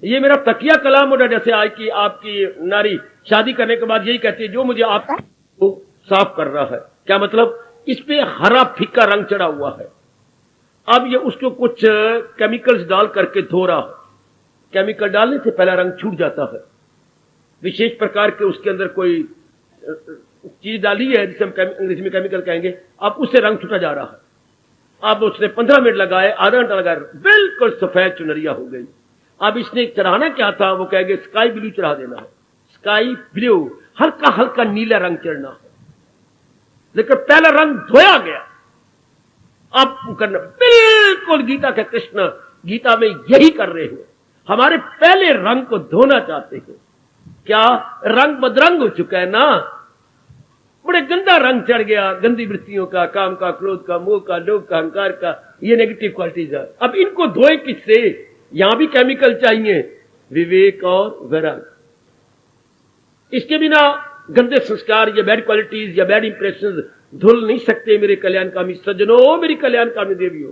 ये मेरा तकिया कलाम हो, जैसे आज की आपकी नारी शादी करने के बाद यही कहती है जो मुझे आपको साफ कर रहा है। क्या मतलब? इस पे हरा फीका रंग चढ़ा हुआ है, अब ये उसको कुछ केमिकल्स डाल करके धो रहा है। केमिकल डालने से पहला रंग छूट जाता है, विशेष प्रकार के उसके अंदर कोई चीज डाली है जिसे हम अंग्रेजी में केमिकल कहेंगे, अब उससे रंग छूटा जा रहा है। अब उसने 15 मिनट लगाए, आधा घंटा लगाया, बिल्कुल सफेद चुनरिया हो गई। अब इसने चढ़ाना क्या था, वो कहेंगे स्काई ब्लू चढ़ा देना है, स्काई ब्लू, हल्का हल्का नीला रंग चढ़ना है। लेकिन पहला रंग धोया गया, अब करना बिल्कुल गीता के कृष्ण गीता में यही कर रहे हैं, हमारे पहले रंग को धोना चाहते हैं। क्या रंग बदरंग हो चुका है ना, बड़े गंदा रंग चढ़ गया, गंदी वृत्तियों का, काम का, क्रोध का, मोह का, लोभ का, अहंकार का, ये नेगेटिव क्वालिटीज है। अब इनको धोए किससे, यहां भी केमिकल चाहिए, विवेक और वैराग्य। इसके बिना गंदे संस्कार या बैड क्वालिटीज या बैड इंप्रेशन धुल नहीं सकते। मेरे कल्याणकामी सज्जनों, मेरी कल्याणकामी देवियों,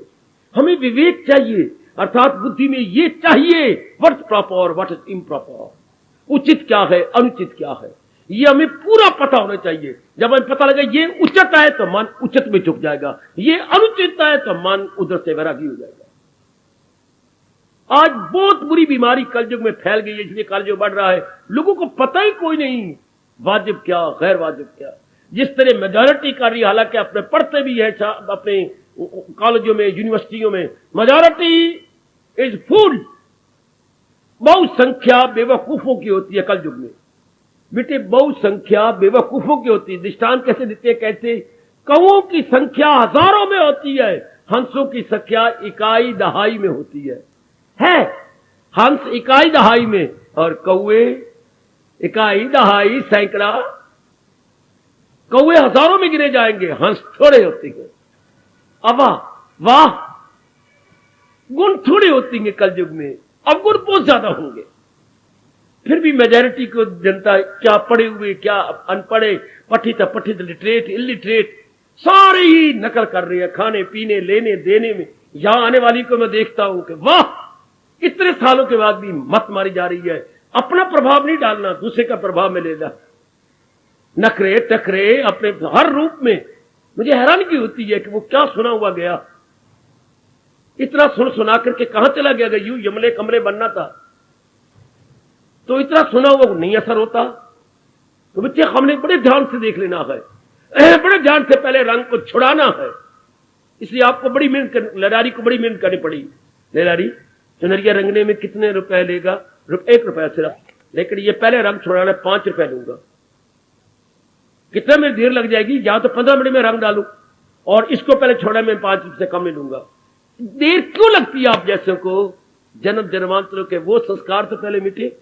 हमें विवेक चाहिए, अर्थात बुद्धि में ये चाहिए what proper, what is improper, उचित क्या है, अनुचित क्या है, ये हमें पूरा पता होना चाहिए। जब हमें पता लगे ये उचित है तो मन उचित में झुक जाएगा, ये अनुचित है तो मन उधर से वैरागी हो जाएगा। आज बहुत बुरी बीमारी कलयुग में फैल गई है, इसलिए कलयुग बढ़ रहा है, लोगों को पता ही कोई नहीं वाजिब क्या, गैर वाजिब क्या। जिस तरह मेजॉरिटी कर रही, हालांकि अपने पढ़ते भी है अपने कॉलेजों में, यूनिवर्सिटियों में, मेजॉरिटी इज फूल, बहुत संख्या बेवकूफों की होती है कलयुग में। बेटे बहुत संख्या बेवकूफों की होती है। दृष्टांत कैसे देते हैं, कहते कौओं की संख्या हजारों में होती है, हंसों की संख्या इकाई दहाई में होती है। हंस इकाई दहाई में और कौए इकाई दहाई सैकड़ा, कौए हजारों में गिने जाएंगे, हंस थोड़े होते हैं। अब वाह, गुण थोड़े होते हैं कलयुग में, अब गुण बहुत ज्यादा होंगे। फिर भी मेजॉरिटी को जनता, क्या पढ़े हुए क्या अनपढ़े, पठित अपठित, लिटरेट इलिटरेट, सारे ही नकल कर रहे हैं, खाने पीने लेने देने में। यहां आने वाली को मैं देखता हूं कि वाह, इतने सालों के बाद भी मत मारी जा रही है। अपना प्रभाव नहीं डालना, दूसरे का प्रभाव में लेना, नखरे टकरे अपने हर रूप में। मुझे हैरानगी होती है कि वो क्या सुना हुआ गया, इतना सुना करके कहां चला गया, यूं यमले कमले बनना था तो इतना सुना हुआ नहीं असर होता। तो बच्चे हमने बड़े ध्यान से देख लेना है, बड़े ध्यान से पहले रंग को छुड़ाना है। इसलिए आपको बड़ी मेहनत, लड़ारी को बड़ी मेहनत करनी पड़ी। लड़ारी चुनरिया रंगने में कितने रुपए लेगा, 1 रुपया सिर्फ, लेकिन ये पहले रंग छुड़ाना 5 रुपए लूंगा। कितना मेरी देर लग जाएगी, या तो 15 मिनट में रंग डालू और इसको पहले छोड़ा मैं 5 रुपए से कम नहीं लूंगा। देर क्यों लगती है आप जैसे को, जन्म जन्मांतरों के वो संस्कार तो पहले मिटे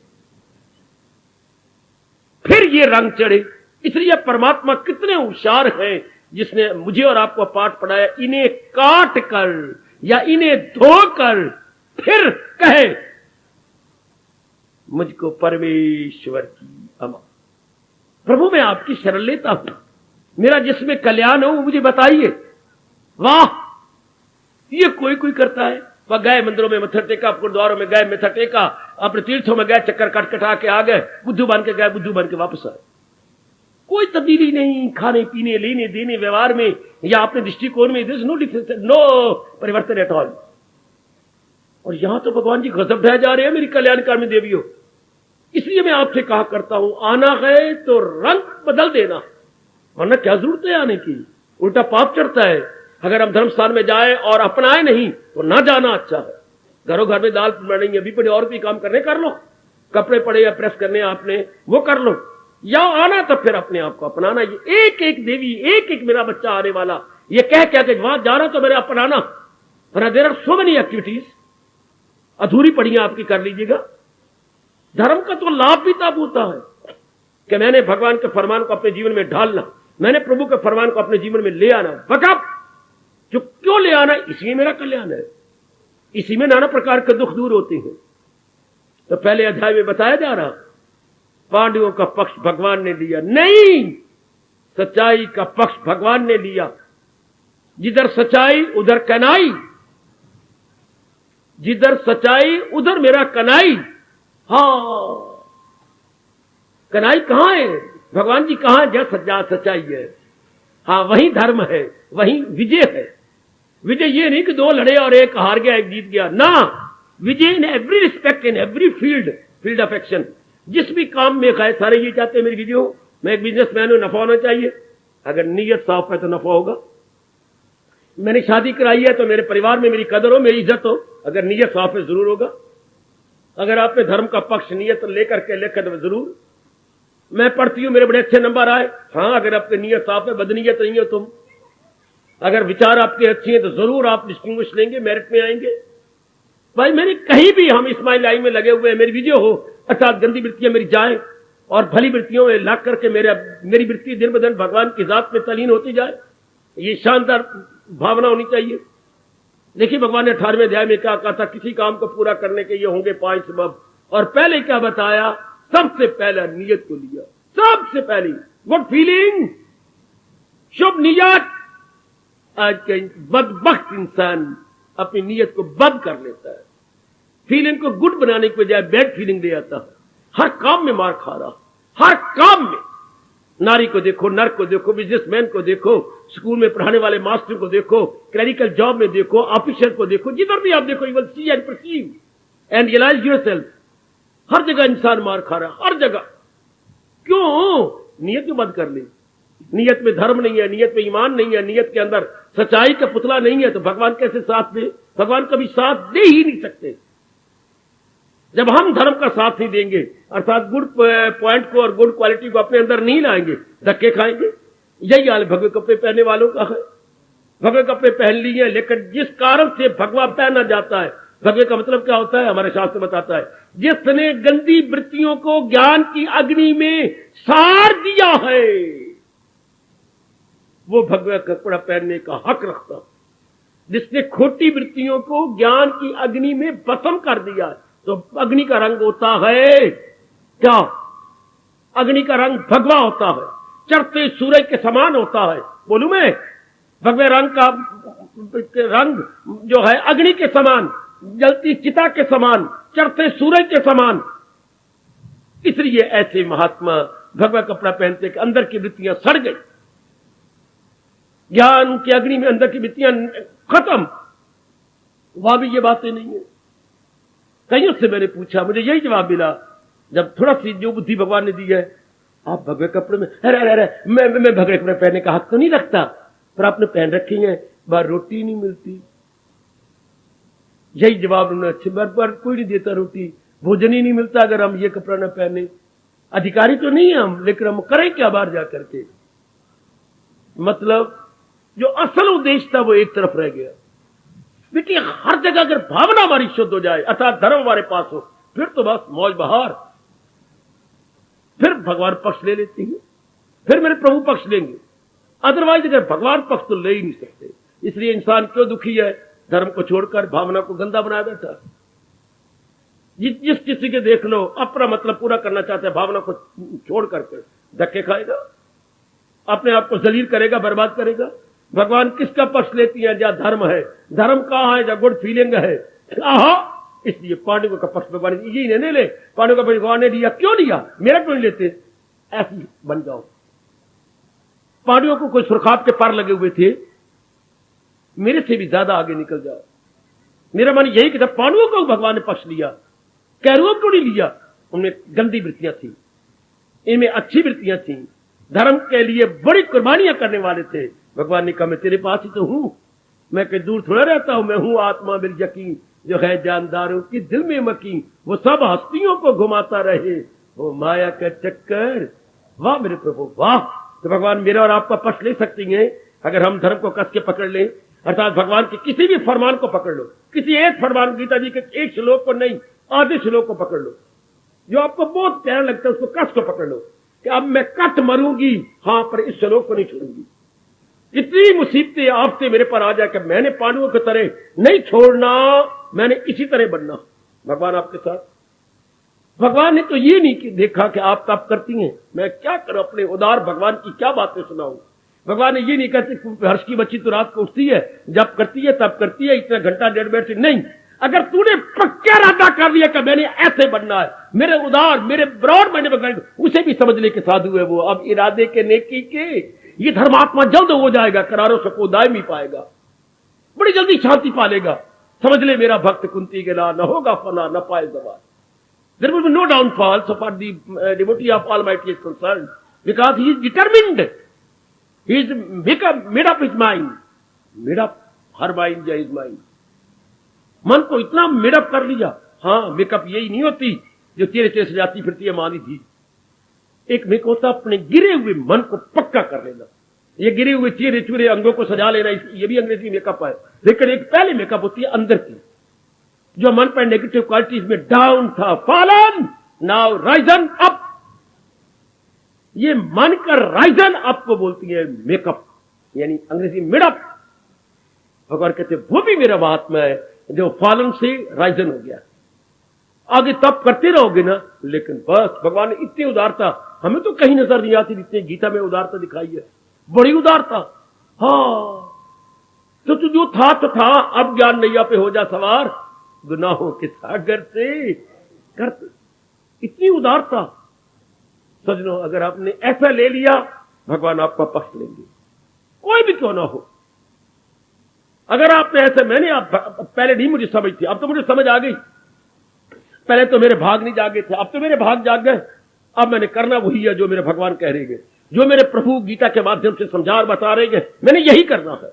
फिर ये रंग चढ़े। इसलिए परमात्मा कितने होशियार हैं, जिसने मुझे और आपको पाठ पढ़ाया, इन्हें काट कर या इन्हें धोकर फिर कहे मुझको परमेश्वर की अमा। प्रभु मैं आपकी शरण लेता हूं, मेरा जिसमें कल्याण हो मुझे बताइए। वाह, ये कोई कोई करता है, वह गए मंदिरों में मत्था टेका, गुरुद्वारों में गए मत्था टेका, अपने तीर्थों में गए, चक्कर कटा के आ गए, बुद्धू बन के गए, बुद्धू बन के वापस आए। कोई तब्दीली नहीं, खाने पीने लेने देने व्यवहार में या अपने दृष्टिकोण में, नो डिफरेंस, नो परिवर्तन एट ऑल। और यहां तो भगवान जी गजब ढह जा रहे हैं मेरी कल्याणकामी देवियों। इसलिए मैं आपसे कहा करता हूं, आना है तो रंग बदल देना, वरना क्या जरूरत है आने की, उल्टा पाप चढ़ता है। अगर हम धर्म स्थान में जाए और अपनाए नहीं तो ना जाना अच्छा है। घरों घर में दाल बनानी है, भी पड़े और भी काम करने कर लो, कपड़े पड़े या प्रेस करने आपने वो कर लो, या आना तो फिर अपने आप को अपनाना। ये एक एक देवी, एक एक मेरा बच्चा आने वाला, ये कह के वहां जाना तो मेरे अपनाना। वरना there are so many activities अधूरी पड़ी आपकी, कर लीजिएगा। धर्म का तो लाभ भी तब होता है कि मैंने भगवान के फरमान को अपने जीवन में ढालना, मैंने प्रभु के फरमान को अपने जीवन में ले आना। वकफ जो क्यों ले आना, इसी मेरा कल्याण है, इसी में नाना प्रकार के दुख दूर होते हैं। तो पहले अध्याय में बताया जा रहा, पांडवों का पक्ष भगवान ने लिया नहीं, सच्चाई का पक्ष भगवान ने लिया। जिधर सच्चाई उधर कनाई, जिधर सच्चाई उधर मेरा कनाई। हाँ, कनाई कहां है, भगवान जी कहां है, जहां सच्चाई है। हाँ, वही धर्म है, वही विजय है। विजय ये नहीं कि 2 लड़े और एक हार गया एक जीत गया ना, विजय in every respect, in every field of action. जिस भी काम में खाए, सारे ये चाहते हैं मेरी विजय हो, मैं एक बिजनेसमैन हूं, नफा होना चाहिए। अगर नीयत साफ है तो नफा होगा। मैंने शादी कराई है तो मेरे परिवार में मेरी कदर हो, मेरी इज्जत हो, अगर नीयत साफ है जरूर होगा। अगर आपने धर्म का पक्ष नीयत लेकर के लेकर तो जरूर। मैं पढ़ती हूं, मेरे बड़े अच्छे नंबर आए। हाँ, अगर आपकी नीयत साफ है, बदनीयत नहीं हो तुम, अगर विचार आपके अच्छे हैं तो जरूर आप डिस्टिंग्विश लेंगे, मेरिट में आएंगे। भाई मैंने कहीं भी, हम इस्माइल लाई में लगे हुए हैं, मेरी वीडियो हो अर्थात गंदी वृत्तियां मेरी जाए और भली वृत्तियों में लाग करके मेरी वृत्ति दिन ब दिन भगवान की जात में तलीन होती जाए, ये शानदार भावना होनी चाहिए। देखिए भगवान ने 18वें अध्याय में क्या कहा था, किसी काम को पूरा करने के ये होंगे 5 सबब, और पहले क्या बताया, सबसे पहला नियत को लिया, सबसे पहली गुड फीलिंग, शुभ नियत। आज का बदबख्त इंसान अपनी नियत को बद कर लेता है, फीलिंग को गुड बनाने की बजाय बैड फीलिंग ले आता है, हर काम में मार खा रहा, हर काम में। नारी को देखो, नर को देखो, बिजनेसमैन को देखो, स्कूल में पढ़ाने वाले मास्टर को देखो, क्लरिकल जॉब में देखो, ऑफिसर को देखो, जिधर भी आप देखो, you will see and perceive and realize yourself, हर जगह इंसान मार खा रहा, हर जगह। क्यों? नियत क्यों बंद कर ली? नियत में धर्म नहीं है, नियत में ईमान नहीं है, नियत के अंदर सच्चाई का पुतला नहीं है, तो भगवान कैसे साथ दे? भगवान कभी साथ दे ही नहीं सकते। जब हम धर्म का साथ नहीं देंगे, अर्थात गुड पॉइंट को और गुड क्वालिटी को अपने अंदर नहीं लाएंगे, धक्के खाएंगे। यही हाल भगवे कपड़े पहनने वालों का है। भगवे कपड़े पहन लिए, लेकिन जिस कारण से भगवा पहना जाता है, भगवे का मतलब क्या होता है, हमारे शास्त्र बताता है, जिसने गंदी वृत्तियों को ज्ञान की अग्नि में सार दिया है, वो भगवा कपड़ा पहनने का हक रखता है। जिसने खोटी वृत्तियों को ज्ञान की अग्नि में भस्म कर दिया है, तो अग्नि का रंग होता है क्या? अग्नि का रंग भगवा होता है, चढ़ते सूरज के समान होता है। बोलूं मैं, भगवे रंग का रंग जो है अग्नि के समान, जलती चिता के समान, चढ़ते सूरज के समान। इसलिए ऐसे महात्मा भगवा कपड़ा पहनते कि अंदर की वृत्तियां सड़ गई, ज्ञान की अग्नि में अंदर की वृत्तियां खत्म। वहां भी ये बातें नहीं है। कईयों से मैंने पूछा, मुझे यही जवाब मिला, जब थोड़ा सी जो बुद्धि भगवान ने दी है, आप भगवे कपड़े में, अरे मैं भगवे कपड़े पहनने का हक तो नहीं रखता, पर आपने पहन रखी है, बार रोटी नहीं मिलती। यही जवाब उन्होंने अच्छे बार कोई नहीं देता, रोटी भोजन ही नहीं मिलता अगर हम ये कपड़ा न पहने। अधिकारी तो नहीं है हम, लेकिन हम करें क्या बाहर जाकर के? मतलब जो असल उद्देश्य था वो एक तरफ रह गया। बेटी हर जगह अगर भावना हमारी शुद्ध हो जाए, अर्थात धर्म हमारे पास हो, फिर तो बस मौज बहार। फिर भगवान पक्ष ले लेते हैं, फिर मेरे प्रभु पक्ष लेंगे। अदरवाइज अगर भगवान पक्ष तो ले ही नहीं सकते। इसलिए इंसान क्यों दुखी है? धर्म को छोड़कर भावना को गंदा बना बैठा। जिस किसी के देख लो अपना मतलब पूरा करना चाहते हैं, भावना को छोड़ करके धक्के खाएगा, अपने आप को जलील करेगा, बर्बाद करेगा। भगवान किसका पक्ष लेती है? जहां धर्म है। धर्म कहां है? जहां गुड फीलिंग है। इसलिए पांडवों का पक्ष भगवान ये नहीं ले, पांडवों का भगवान ने लिया, क्यों लिया? मेरा क्यों नहीं लेते? ऐसी बन जाओ। पांडवों को कोई सुरखाब के पार लगे हुए थे, मेरे से भी ज्यादा आगे निकल जाओ। मेरा मन यही कि पांडवों को भगवान ने पक्ष लिया, कैरवों को नहीं लिया। उनमें गंदी वृत्तियां थी, इनमें अच्छी वृत्तियां थी, धर्म के लिए बड़ी कुर्बानियां करने वाले थे। भगवान ने कहा मैं तेरे पास ही तो हूं, मैं कहीं दूर थोड़ा रहता हूं, मैं हूं आत्मा मेरी यकीन, जो है जानदारों की दिल में मकीन, वो सब हस्तियों को घुमाता रहे, वो माया का चक्कर। वाह मेरे प्रभु वाह। तो भगवान मेरा और आपका पक्ष ले सकती हैं अगर हम धर्म को कस के पकड़ लें, अर्थात भगवान के किसी भी फरमान को पकड़ लो, किसी एक फरमान, गीता जी के एक श्लोक को नहीं, आधे श्लोक को पकड़ लो, जो आपको बहुत प्यारा लगता है उसको कस को पकड़ लो कि अब मैं कट मरूंगी, हाँ, पर इस श्लोक को नहीं छोड़ूंगी। इतनी मुसीबतें आपसे मेरे पर आ जाए कि मैंने पांडवों की तरह नहीं छोड़ना, मैंने इसी तरह बनना। भगवान आपके साथ। भगवान ने तो ये नहीं देखा कि आप तप करती हैं, मैं क्या करूं, अपने उदार भगवान की क्या बातें सुनाऊं। भगवान ने ये नहीं कहते हर्ष की बच्ची तो रात को उठती है, जब करती है तब करती है, इतना घंटा डेढ़ बैठती नहीं। अगर तूने पक्का इरादा कर लिया कि मैंने ऐसे बनना है, मेरे उदार मेरे ब्रॉड मैंने भगवान, उसे भी समझ ले के साधु है वो। अब इरादे के नेकी के ये धर्मात्मा जल्द हो जाएगा, करारो सको दायमी पाएगा, बड़ी जल्दी शांति पालेगा। समझ ले मेरा भक्त कुंती के ला, न होगा फना न पाए जवान। There will be no downfall so far the devotee of Almighty is concerned, because he is determined. He is made up his mind. Made up her mind is his mind. मन को इतना मेडअप कर लिया हाँ, makeup यही नहीं होती जो चेहरे चेहरे सजाती फिरती है मानी थी। एक मेकअप होता अपने गिरे हुए मन को पक्का कर लेना। ये गिरे हुए चेहरे चूरे अंगों को सजा लेना, ये भी अंग्रेजी मेकअप है। लेकिन एक पहले मेकअप होती है अंदर की, जो मन पर नेगेटिव क्वालिटीज में डाउन था, फॉलन नाउ राइजन अप। ये मन का राइजन अप को बोलती है मेकअप, यानी अंग्रेजी मिडअप। भगवान कहते वो भी मेरा महात्मा है जो फॉलन से राइजन हो गया। आगे तप करते रहोगे ना, लेकिन बस भगवान ने इतनी उदारता हमें तो कहीं नजर नहीं आती जितनी गीता में उदारता दिखाई है। बड़ी उदारता। हाँ, तो तू जो था तो था, अब ज्ञान नैया पे हो जा सवार, गुनाहों के सागर से कर। इतनी उदारता सजनो, अगर आपने ऐसा ले लिया भगवान आपका पक्ष लेंगे, कोई भी क्यों ना हो। अगर आपने ऐसे, मैंने आप पहले नहीं मुझे समझ थी, अब तो मुझे समझ आ गई। पहले तो मेरे भाग नहीं जागे थे, अब तो मेरे भाग जाग गए। अब मैंने करना वही है जो मेरे भगवान कह रहे हैं, जो मेरे प्रभु गीता के माध्यम से समझा और बता रहे हैं, मैंने यही करना है।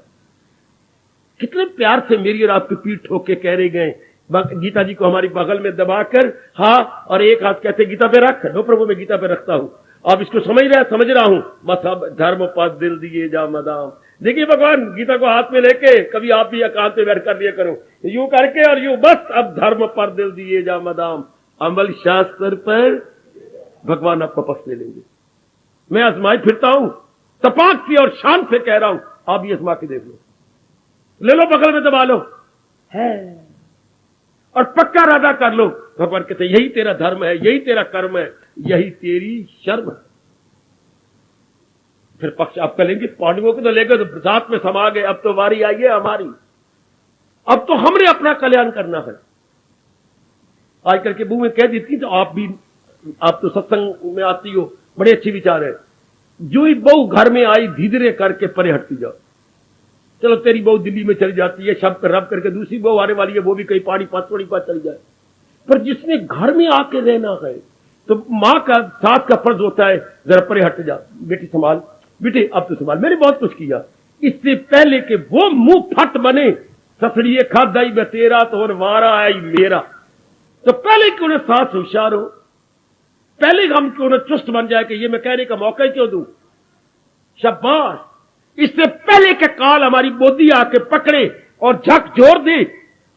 कितने प्यार से मेरी और आपकी पीठ ठोक के कह रहे गए, गीता जी को हमारी बगल में दबाकर, हाँ, और एक हाथ कहते गीता पे रख, नो प्रभु मैं गीता पे रखता हूं। आप इसको समझ रहा हूं, बस अब धर्म पद दिल दिए जा मदाम। देखिए भगवान गीता को हाथ में लेके कभी आप भी एकांत में बैठ कर लिया करो, यूं करके और यूं, बस अब धर्म पर दिल दिए जा मदाम। अमल शास्त्र पर भगवान आपका पक्ष ले लेंगे। मैं आजमाई फिरता हूं, तपाक की और शान से कह रहा हूं, आप ये आजमा के देख लो, ले लो बगल में दबा लो है, और पक्का इरादा कर लो। भगवान कहते यही तेरा धर्म है, यही तेरा कर्म है, यही तेरी शर्म है। फिर पक्ष आप करेंगे, पांडवों को तो लेकर तो साथ में समा गए, अब तो बारी आई है हमारी, अब तो हमने अपना कल्याण करना है। आजकल के बू में कह देती तो आप तो सत्संग में आती हो, बड़े अच्छे विचार है। जो ही बहू घर में आई धीरे करके परे हटती जाओ। चलो तेरी बहू दिल्ली में चली जाती है, शब्द रब करके दूसरी बहू आने वाली है, वो भी कहीं पानी पानी पास चली जाए। पर जिसने घर में आके रहना है तो माँ का साथ का फर्ज होता है, जरा परे हट जा, बेटी संभाल, बेटे अब तो संभाल, मैंने बहुत कुछ किया। इससे पहले कि वो मुंह फट बने, ससड़िए खादाई में तेरा तो और वारा आई मेरा, तो पहले क्यों ना साथ होशियार हो, पहले हम क्यों ना चुस्त बन जाए कि ये मैं कहने का मौका ही क्यों दूं। शाबाश, इससे पहले के काल हमारी बोदी आके पकड़े और झक जोर दे,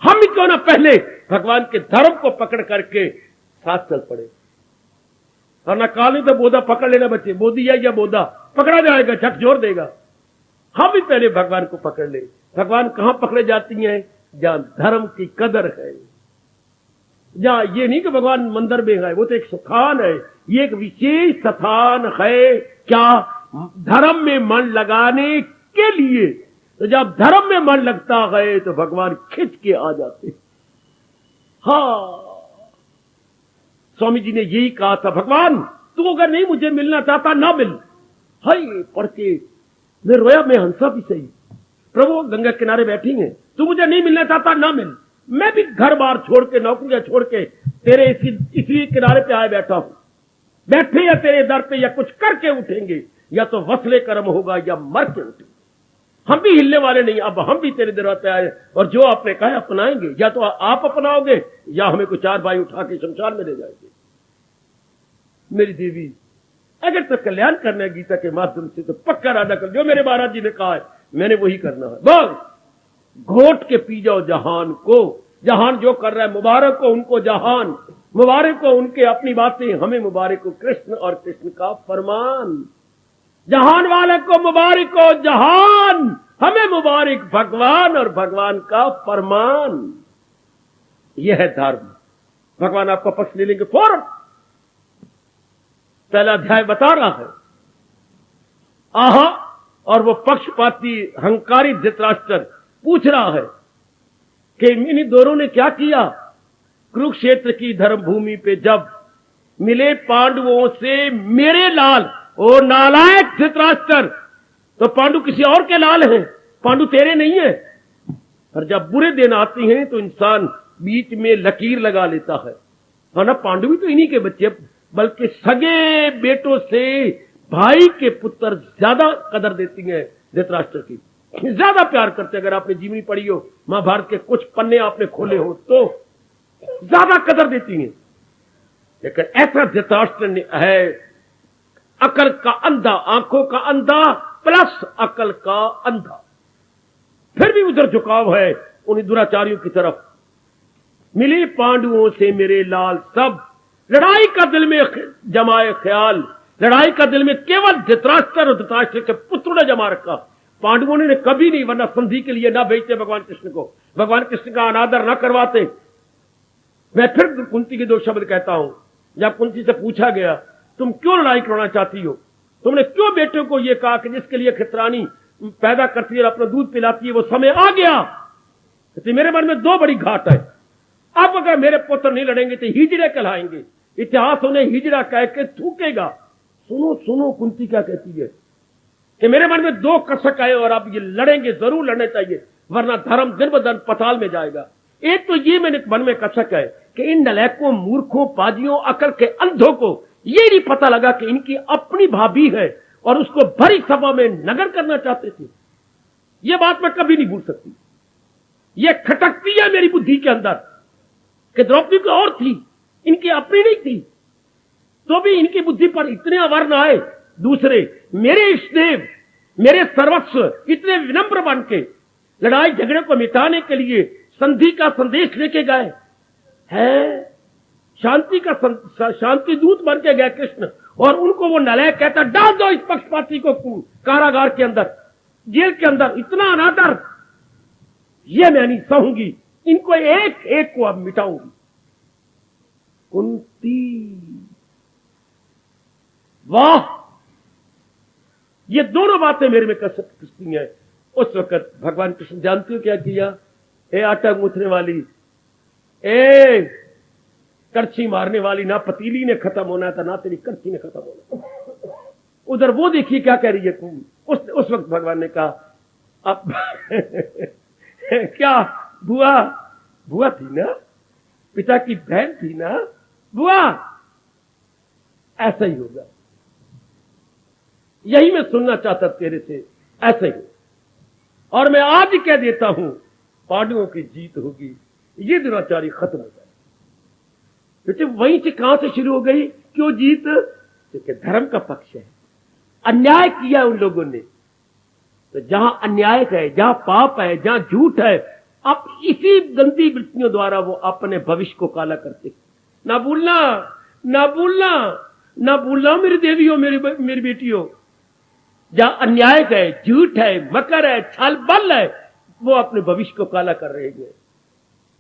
हम क्यों ना पहले भगवान के धर्म को पकड़ करके साथ चल पड़े। और ना काल नहीं तो बोदा पकड़ लेना बच्चे, बोदी है या बोदा पकड़ा जाएगा, झक जोर देगा। हम भी पहले भगवान को पकड़ ले। भगवान कहां पकड़े जाती हैं? जहां धर्म की कदर है, जहां ये नहीं कि भगवान मंदिर में है, वो तो एक स्थान है, ये एक विशेष स्थान है। क्या? धर्म में मन लगाने के लिए। तो जब धर्म में मन लगता है तो भगवान खिंच के आ जाते। हाँ, स्वामी जी ने यही कहा था, भगवान तू अगर नहीं मुझे मिलना चाहता ना मिल। हाय पढ़ के मैं रोया, मैं हंसा भी सही। प्रभु गंगा किनारे बैठी हैं, तू मुझे नहीं मिलना चाहता ना मिल। मैं भी घर बार छोड़ के, नौकरियां छोड़ के तेरे इसी किनारे पे आए बैठा हूं। बैठे या तेरे दर पे या कुछ करके उठेंगे, या तो वसले कर्म होगा या मर के उठेंगे। हम भी हिलने वाले नहीं, अब हम भी तेरे दर पे आए और जो आपने कहा अपनाएंगे। या तो आप अपनाओगे या हमें कुछ चार भाई उठा के शमशान में ले जाएंगे। मेरी देवी, अगर तो कल्याण करना है गीता के माध्यम से तो पक्का इरादा कर, जो मेरे महाराज जी ने कहा है मैंने वही करना है। बस घोट के पी जाओ जहान को। जहान जो कर रहा है मुबारक को उनको, जहान मुबारक को उनके, अपनी बातें हमें मुबारक को कृष्ण और कृष्ण का फरमान। जहान वाले को मुबारक को जहान, हमें मुबारक भगवान और भगवान का फरमान। यह है धर्म। भगवान आपका पक्ष ले लेंगे फौरन। पहला अध्याय बता रहा है आहा, और वो पक्षपाती हंकारी धृतराष्ट्र पूछ रहा है कि इन दोनों ने क्या किया। कुरुक्षेत्र की धर्म भूमि पे जब मिले पांडवों से मेरे लाल, ओ नालायक धृतराष्ट्र, तो पांडु किसी और के लाल हैं, पांडु तेरे नहीं है। पर जब बुरे दिन आते हैं तो इंसान बीच में लकीर लगा लेता है। और ना पांडु भी तो इन्हीं के बच्चे, बल्कि सगे बेटों से भाई के पुत्र ज्यादा कदर देती हैं धृतराष्ट्र की, ज्यादा प्यार करते। अगर आपने जीवनी पढ़ी हो, महाभारत के कुछ पन्ने आपने खोले हो तो ज्यादा कदर देती हैं। लेकिन ऐसा धृतराष्ट्र है अकल का अंधा, आंखों का अंधा प्लस अकल का अंधा। फिर भी उधर झुकाव है उन्हीं दुराचारियों की तरफ। मिले पांडवों से मेरे लाल सब, लड़ाई का दिल में जमाए ख्याल, लड़ाई का दिल में केवल धृतराष्ट्र और धृतराष्ट्र के पुत्र ने जमा रखा। पांडवों ने कभी नहीं, वरना संधि के लिए ना भेजते भगवान कृष्ण को, भगवान कृष्ण का अनादर ना करवाते। मैं फिर कुंती के 2 शब्द कहता हूं। जब कुंती से पूछा गया तुम क्यों लड़ाई करवाना चाहती हो, तुमने क्यों बेटे को यह कहा कि जिसके लिए खितरानी पैदा करती है और अपना दूध पिलाती है वो समय आ गया। तो मेरे मन में 2 बड़ी घाट है। अब अगर मेरे पुत्र नहीं लड़ेंगे तो हिजड़े कहलाएंगे, इतिहास उन्हें हिजड़ा कह के थूकेगा। सुनो सुनो कुंती क्या कहती है कि मेरे मन में 2 कसक आए और अब ये लड़ेंगे, जरूर लड़ने चाहिए, वरना धर्म दिन ब दिन पताल में जाएगा। एक तो ये मेरे मन में कसक है कि इन नलायकों, मूर्खों, पाजियों, अकल के अंधों को ये नहीं पता लगा कि इनकी अपनी भाभी है और उसको भरी सभा में नगर करना चाहते थे। ये बात मैं कभी नहीं भूल सकती। ये खटकती है मेरी बुद्धि के अंदर कि द्रौपदी को और थी, इनकी अपनी नहीं थी, तो भी इनकी बुद्धि पर इतने अवर्ण आए। दूसरे मेरे इष्टदेव, मेरे सर्वस्व इतने विनम्र बन के लड़ाई झगड़े को मिटाने के लिए संधि का संदेश लेके गए हैं, शांति का शांति दूत बन के गए कृष्ण, और उनको वो नलायक कहता डाल दो इस पक्षपाती को कारागार के अंदर, जेल के अंदर। इतना अनादर ये मैं नहीं सहूंगी, इनको एक एक को अब मिटाऊंगी। कुंती, वाह, ये दोनों बातें मेरे में कसती हैं। उस वक्त भगवान कृष्ण जानते हो क्या किया? ए आटा गूंथने वाली, ए करछी मारने वाली, ना पतीली ने खत्म होना था ना तेरी करछी ने खत्म होना। उधर वो देखिए क्या कह रही है। उस वक्त भगवान ने कहा अब क्या बुआ थी ना, पिता की बहन थी ना बुआ, ऐसा ही होगा। यही मैं सुनना चाहता तेरे से, ऐसे ही। और मैं आज कह देता हूं पांडवों की जीत होगी, ये दुराचारी खत्म हो जाए। क्योंकि वहीं से कहां से शुरू हो गई? क्यों जीत? क्योंकि धर्म का पक्ष है। अन्याय किया उन लोगों ने, तो जहां अन्याय है, जहां पाप है, जहां झूठ है, अब इसी गंदी वृत्तियों द्वारा वो अपने भविष्य को काला करते। ना भूलना, ना भूलना, ना भूलना मेरी देवियों, मेरी बेटियों, जहां अन्याय है, झूठ है, मकर है, छल बल है, वो अपने भविष्य को काला कर रहे हैं।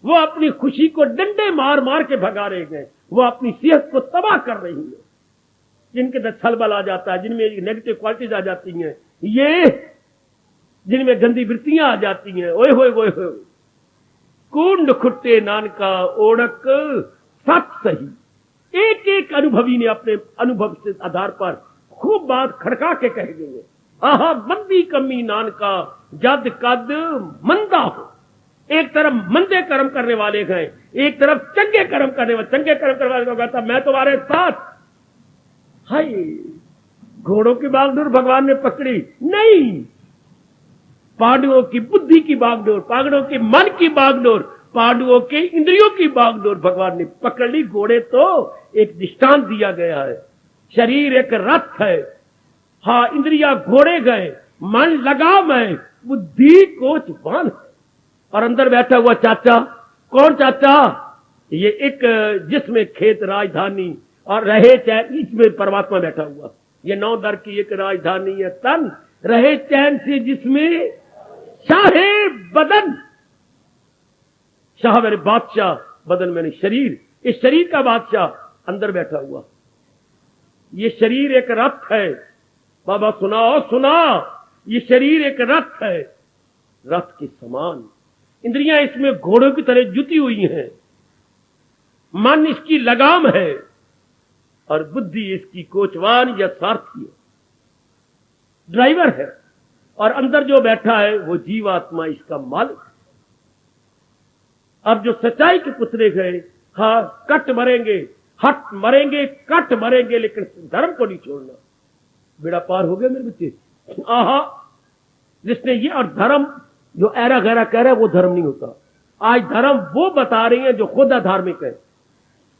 वो अपनी खुशी को डंडे मार मार के भगा रहे हैं। वो अपनी सेहत को तबाह कर रही है। जिनके अंदर छल बल आ जाता है, जिनमें नेगेटिव क्वालिटीज आ जाती हैं, ये जिनमें गंदी वृत्तियां आ जाती हैं, ओए होए ओए होए, कुंड खुट्टे नानका ओढ़क सत सही। एक एक अनुभवी ने अपने अनुभव से आधार पर खूब बात खड़का के कह गई है। आहा मंदी कमी नानका जद कद मंदा हो। एक तरफ मंदे कर्म करने वाले गए, एक तरफ चंगे कर्म करने वाले, चंगे कर्म करने वाले को कहता मैं तुम्हारे साथ। हाय, घोड़ों की बागडोर भगवान ने पकड़ी नहीं, पांडवों की बुद्धि की बागडोर, पांडवों के मन की बागडोर, पांडवों के इंद्रियों की बागडोर भगवान ने पकड़ ली। घोड़े तो एक दृष्टांत दिया गया है, शरीर एक रथ है, हाँ इंद्रिया घोड़े गए, मन लगाम है, बुद्धि कोचवान है। और अंदर बैठा हुआ चाचा, कौन चाचा? ये एक जिसमें खेत राजधानी और रहे चैन, इसमें परमात्मा बैठा हुआ। ये 9 दर की एक राजधानी है तन, रहे चैन से जिसमें शाहे बदन। शाह मेरे बादशाह, बदन मैंने शरीर, इस शरीर का बादशाह अंदर बैठा हुआ। ये शरीर एक रथ है। बाबा सुनाओ सुना, ये शरीर एक रथ है, रथ के समान। इंद्रियां इसमें घोड़ों की तरह जुटी हुई हैं, मन इसकी लगाम है और बुद्धि इसकी कोचवान या सारथी है, ड्राइवर है। और अंदर जो बैठा है वो जीवात्मा इसका मालिक है। अब जो सच्चाई के पुतले गए, हाँ कट मरेंगे, हट मरेंगे, कट मरेंगे, लेकिन धर्म को नहीं छोड़ना। बेड़ा पार हो गया मेरे बच्चे। आहा, जिसने ये, और धर्म जो ऐरा गहरा कह रहा है वो धर्म नहीं होता। आज धर्म वो बता रही हैं जो खुद अधार्मिक है।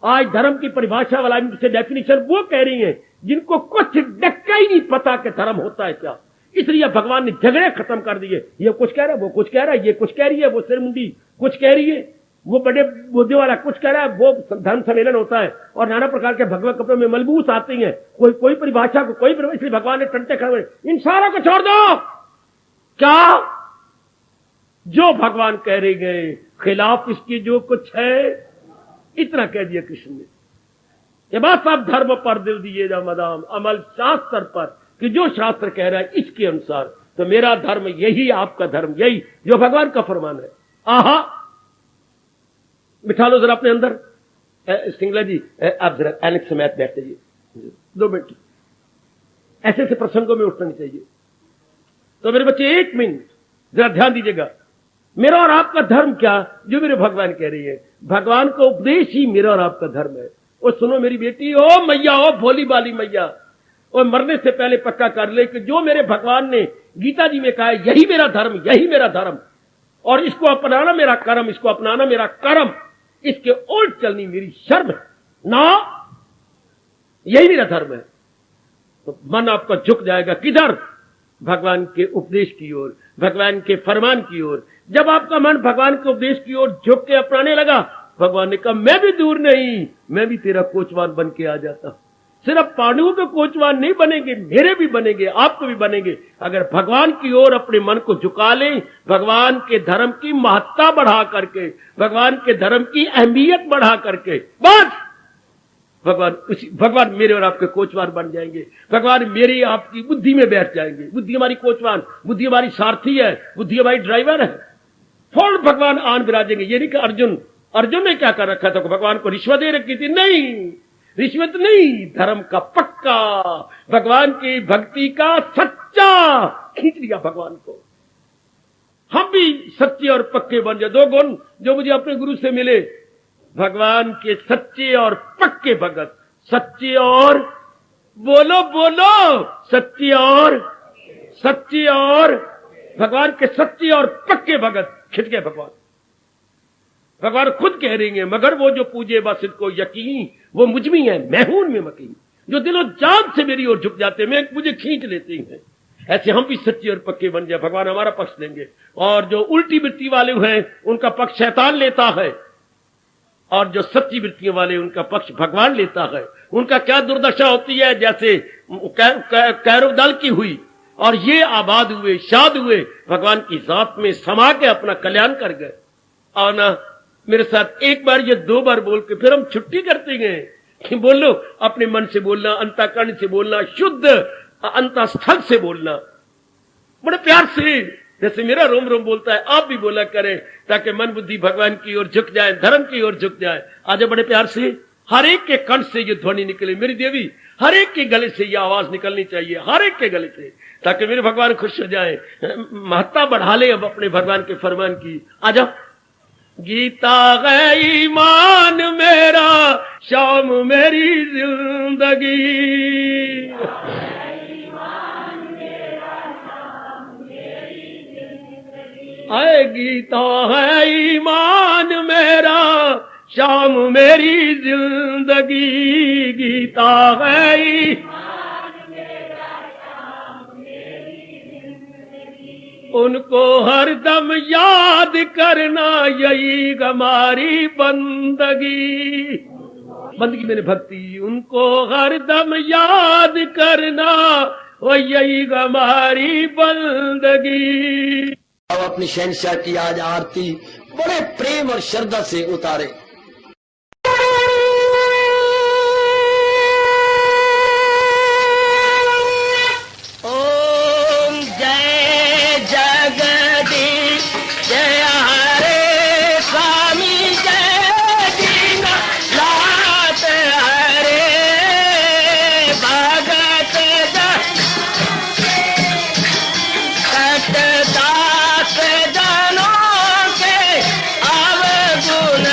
आज धर्म की परिभाषा वाला से डेफिनेशन वो कह रही हैं जिनको कुछ डक्का ही नहीं पता कि धर्म होता है क्या। इसलिए भगवान ने झगड़े खत्म कर दिए। ये कुछ कह रहा है, वो कुछ कह रहा है, ये कुछ कह रही है, वो सिरमुंडी कुछ कह रही है, वो बड़े बुद्धि वाला कुछ कह रहा है। वो धर्म सम्मेलन होता है और नाना प्रकार के भगवत कपड़ों में मलबूस आती हैं, कोई परिभाषा को कोई। इसलिए भगवान ने टंटे खड़े, इन सारों को छोड़ दो। क्या जो भगवान कह रहे गए खिलाफ इसकी जो कुछ है, इतना कह दिया कृष्ण ने। ये बात आप धर्म पर दिल दीजिएगा मदाम, अमल शास्त्र पर, कि जो शास्त्र कह रहा है इसके अनुसार। तो मेरा धर्म यही, आपका धर्म यही, जो भगवान का फरमान है। आहा, बिठा लो जरा अपने अंदर। सिंगला जी आप जरा एलेक्स मैथ बैठ जाइए 2 मिनट। ऐसे ऐसे प्रसंगों में उठना नहीं चाहिए। तो मेरे बच्चे 1 मिनट जरा ध्यान दीजिएगा। मेरा और आपका धर्म क्या, जो मेरे भगवान कह रही है। भगवान का उपदेश ही मेरा और आपका धर्म है। और सुनो मेरी बेटी, ओ मैया, ओ भोली बाली मैया, और मरने से पहले पक्का कर ले कि जो मेरे भगवान ने गीता जी में कहा है यही मेरा धर्म, यही मेरा धर्म, और इसको अपनाना मेरा कर्म, इसको अपनाना मेरा कर्म, इसके उल्ट चलनी मेरी शर्म ना, यही मेरा धर्म है। तो मन आपका झुक जाएगा किधर? भगवान के उपदेश की ओर, भगवान के फरमान की ओर। जब आपका मन भगवान के उपदेश की ओर झुक के अपनाने लगा, भगवान ने कहा मैं भी दूर नहीं, मैं भी तेरा कोचवान बन के आ जाता। सिर्फ पांडवों के कोचवान नहीं बनेंगे, मेरे भी बनेंगे, आपको भी बनेंगे, अगर भगवान की ओर अपने मन को झुका लें, भगवान के धर्म की महत्ता बढ़ा करके, भगवान के धर्म की अहमियत बढ़ा करके। बस भगवान मेरे और आपके कोचवान बन जाएंगे। भगवान मेरी आपकी बुद्धि में बैठ जाएंगे। बुद्धि हमारी कोचवान, बुद्धि हमारी सारथी है, बुद्धि हमारी ड्राइवर है। फौरन भगवान आन विराजेंगे। ये नहीं कि अर्जुन ने क्या कर रखा था, भगवान को रिश्वत दे रखी थी। नहीं, रिश्वत नहीं, धर्म का पक्का, भगवान की भक्ति का सच्चा खींच लिया भगवान को। हम भी सच्चे और पक्के बन जाए। 2 गुण जो मुझे अपने गुरु से मिले, भगवान के सच्चे और पक्के भगत। सच्चे और बोलो सच्चे और भगवान के सच्चे और पक्के भगत खिंच गए भगवान। भगवान खुद कह रही हैं, मगर वो जो पूजे बस इनको यकीन, वो मुझ में है, मैं हूं उनमें मकीन। जो दिलो जान से मेरी ओर झुक जाते हैं, मुझे खींच लेते हैं। ऐसे हम भी सच्चे और पक्के बन जाए, भगवान हमारा पक्ष लेंगे। और जो उल्टी वृत्ति वाले हैं उनका पक्ष शैतान लेता है, और जो सच्ची वृत्तियों वाले उनका पक्ष भगवान लेता है। उनका क्या दुर्दशा होती है, जैसे कैरो दल की हुई और ये आबाद हुए, शाद हुए, भगवान की जात में समा के अपना कल्याण कर गए। और ना मेरे साथ 1 बार या 2 बार बोल के फिर हम छुट्टी करते गए कि बोलो, अपने मन से बोलना, अंतःकरण से बोलना, शुद्ध अंतःस्थल से बोलना, बड़े प्यार से, जैसे मेरा रोम रोम बोलता है, आप भी बोला करें, ताकि मन बुद्धि भगवान की ओर झुक जाए, धर्म की ओर झुक जाए। आज बड़े प्यार से हर एक के कंठ से ये ध्वनि निकले, मेरी देवी, हर एक के गले से ये आवाज निकलनी चाहिए, हर एक के गले से, ताकि मेरे भगवान खुश हो जाए, महत्ता बढ़ा ले अब अपने भगवान के फरमान की। आ जाओ। गीता है ईमान मेरा, शाम मेरी जिंदगी, आए गीता है ईमान मेरा, शाम मेरी जिंदगी, गीता है ईमान मेरा, शाम मेरी जिंदगी। उनको हरदम याद करना, यही हमारी बंदगी, बंदगी मैंने भक्ति। उनको हरदम याद करना, वो यही हमारी बंदगी। अब अपनी शहंशाह की आज आरती बड़े प्रेम और श्रद्धा से उतारे। ओम जय जगदीश जय हरे स्वामी, जय दीना लात हरे भगत जनों के अवगुण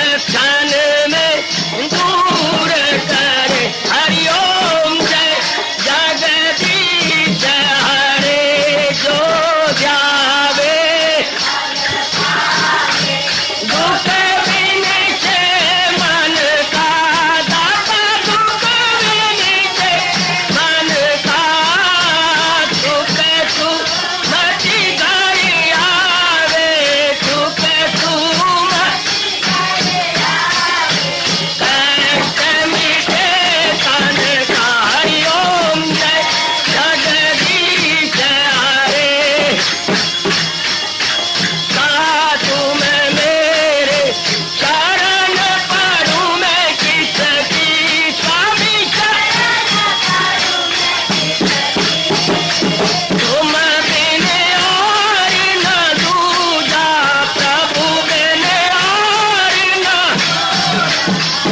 तुम बिन और न दूजा, प्रभु बिन और न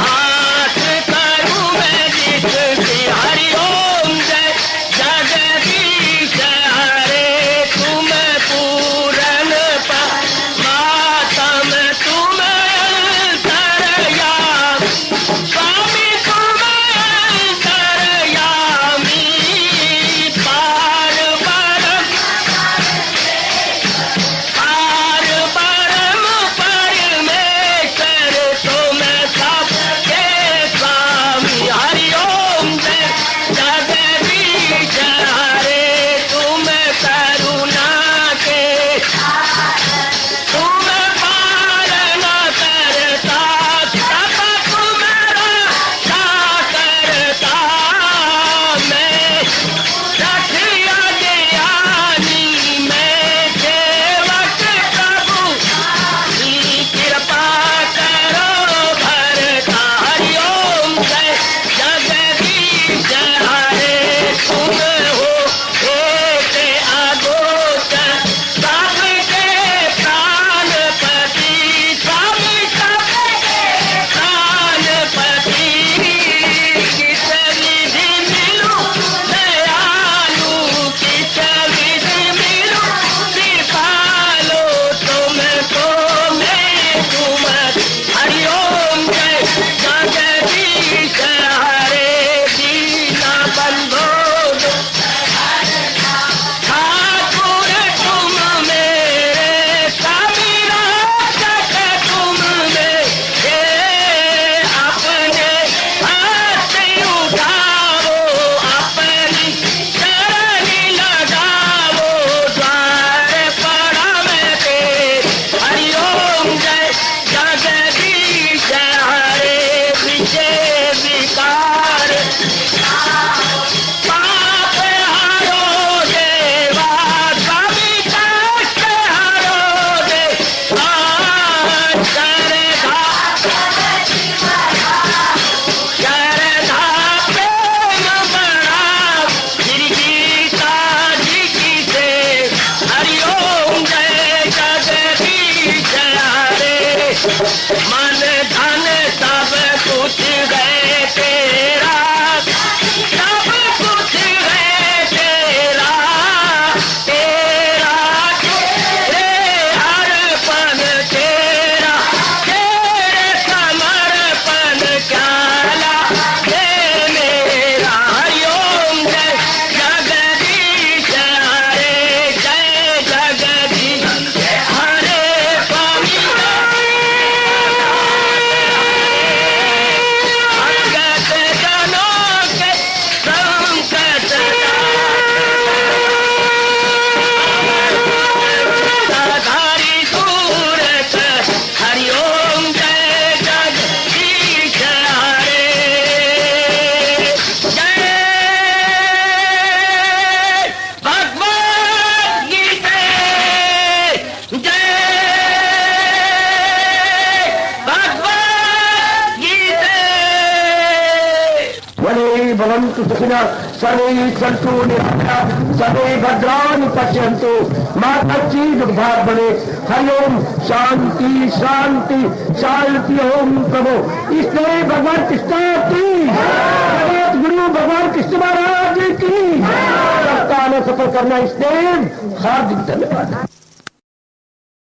हाथ करूं मैं जिसकी। हरिओम जय जगदीश हरे, तुम पूरन परमात्म, तुम अंतर्यामी स्वामी, तुम अंतर्यामी। पार परम परमेश्वर, तुम सबके स्वामी। हरिओम जय जगदीश हरे, तुम करुणा के, तुम पालन करता, सब तुम रक्षा करता। मैं रखिया ज्ञानी, मैं सेवक प्रभु की, कृपा करो भरता। हरिओम जय जगदीश हरे, तुम हो एक अगोचर, सबके प्राणपति, स्वामी सबके प्राणपति। किस विधि मिलूं दयालु, किस विधि मिलूं कृपालु, तुमको मैं तुम। हरिओम जय जगदीश हरे, दीना बंधो ठाकुर तुम मेरे, स्वामी रक्षक तुम मेरे। अपने हाथ उठाओ, अपनी चरणी लगाओ, द्वार पड़ा मैं तेरे। हरिओम जय जगदीश हरे, विजय विकार पाप हरो देवा, स्वामी कष्ट हरो देवा। श्रद्धा प्रेम बड़ा, श्री गीता जी की से। हरिओम जय जगदीश हरे, मन धन सब कुछ है तेरा, सब कुछ है तेरा। तेरा तेरे अर्पण, तेरा तेरे समर्पण, क्याला हे मेरा। हरिओम जय जगदीश हरे, जय जगदीश हरे, स्वामी भगत जनों के संकट धारी दूर कर। हरिओम जय जगदीश हरे, जय भगवद गीता, जय भगवद गीता। वने भवन्तु सुखिनः, सर्वे सन्तु निरामयाः, सर्वे भद्राणि पश्यन्तु, मा कश्चित् दुर्भाग् भवेत्। हरिओम शांति शांति शांति। ओम प्रभु इसलिए भगवान कृष्ण की, जगत गुरु भगवान कृष्ण महाराज की सप्ताह में सफल करना, इसलिए हार्दिक धन्यवाद।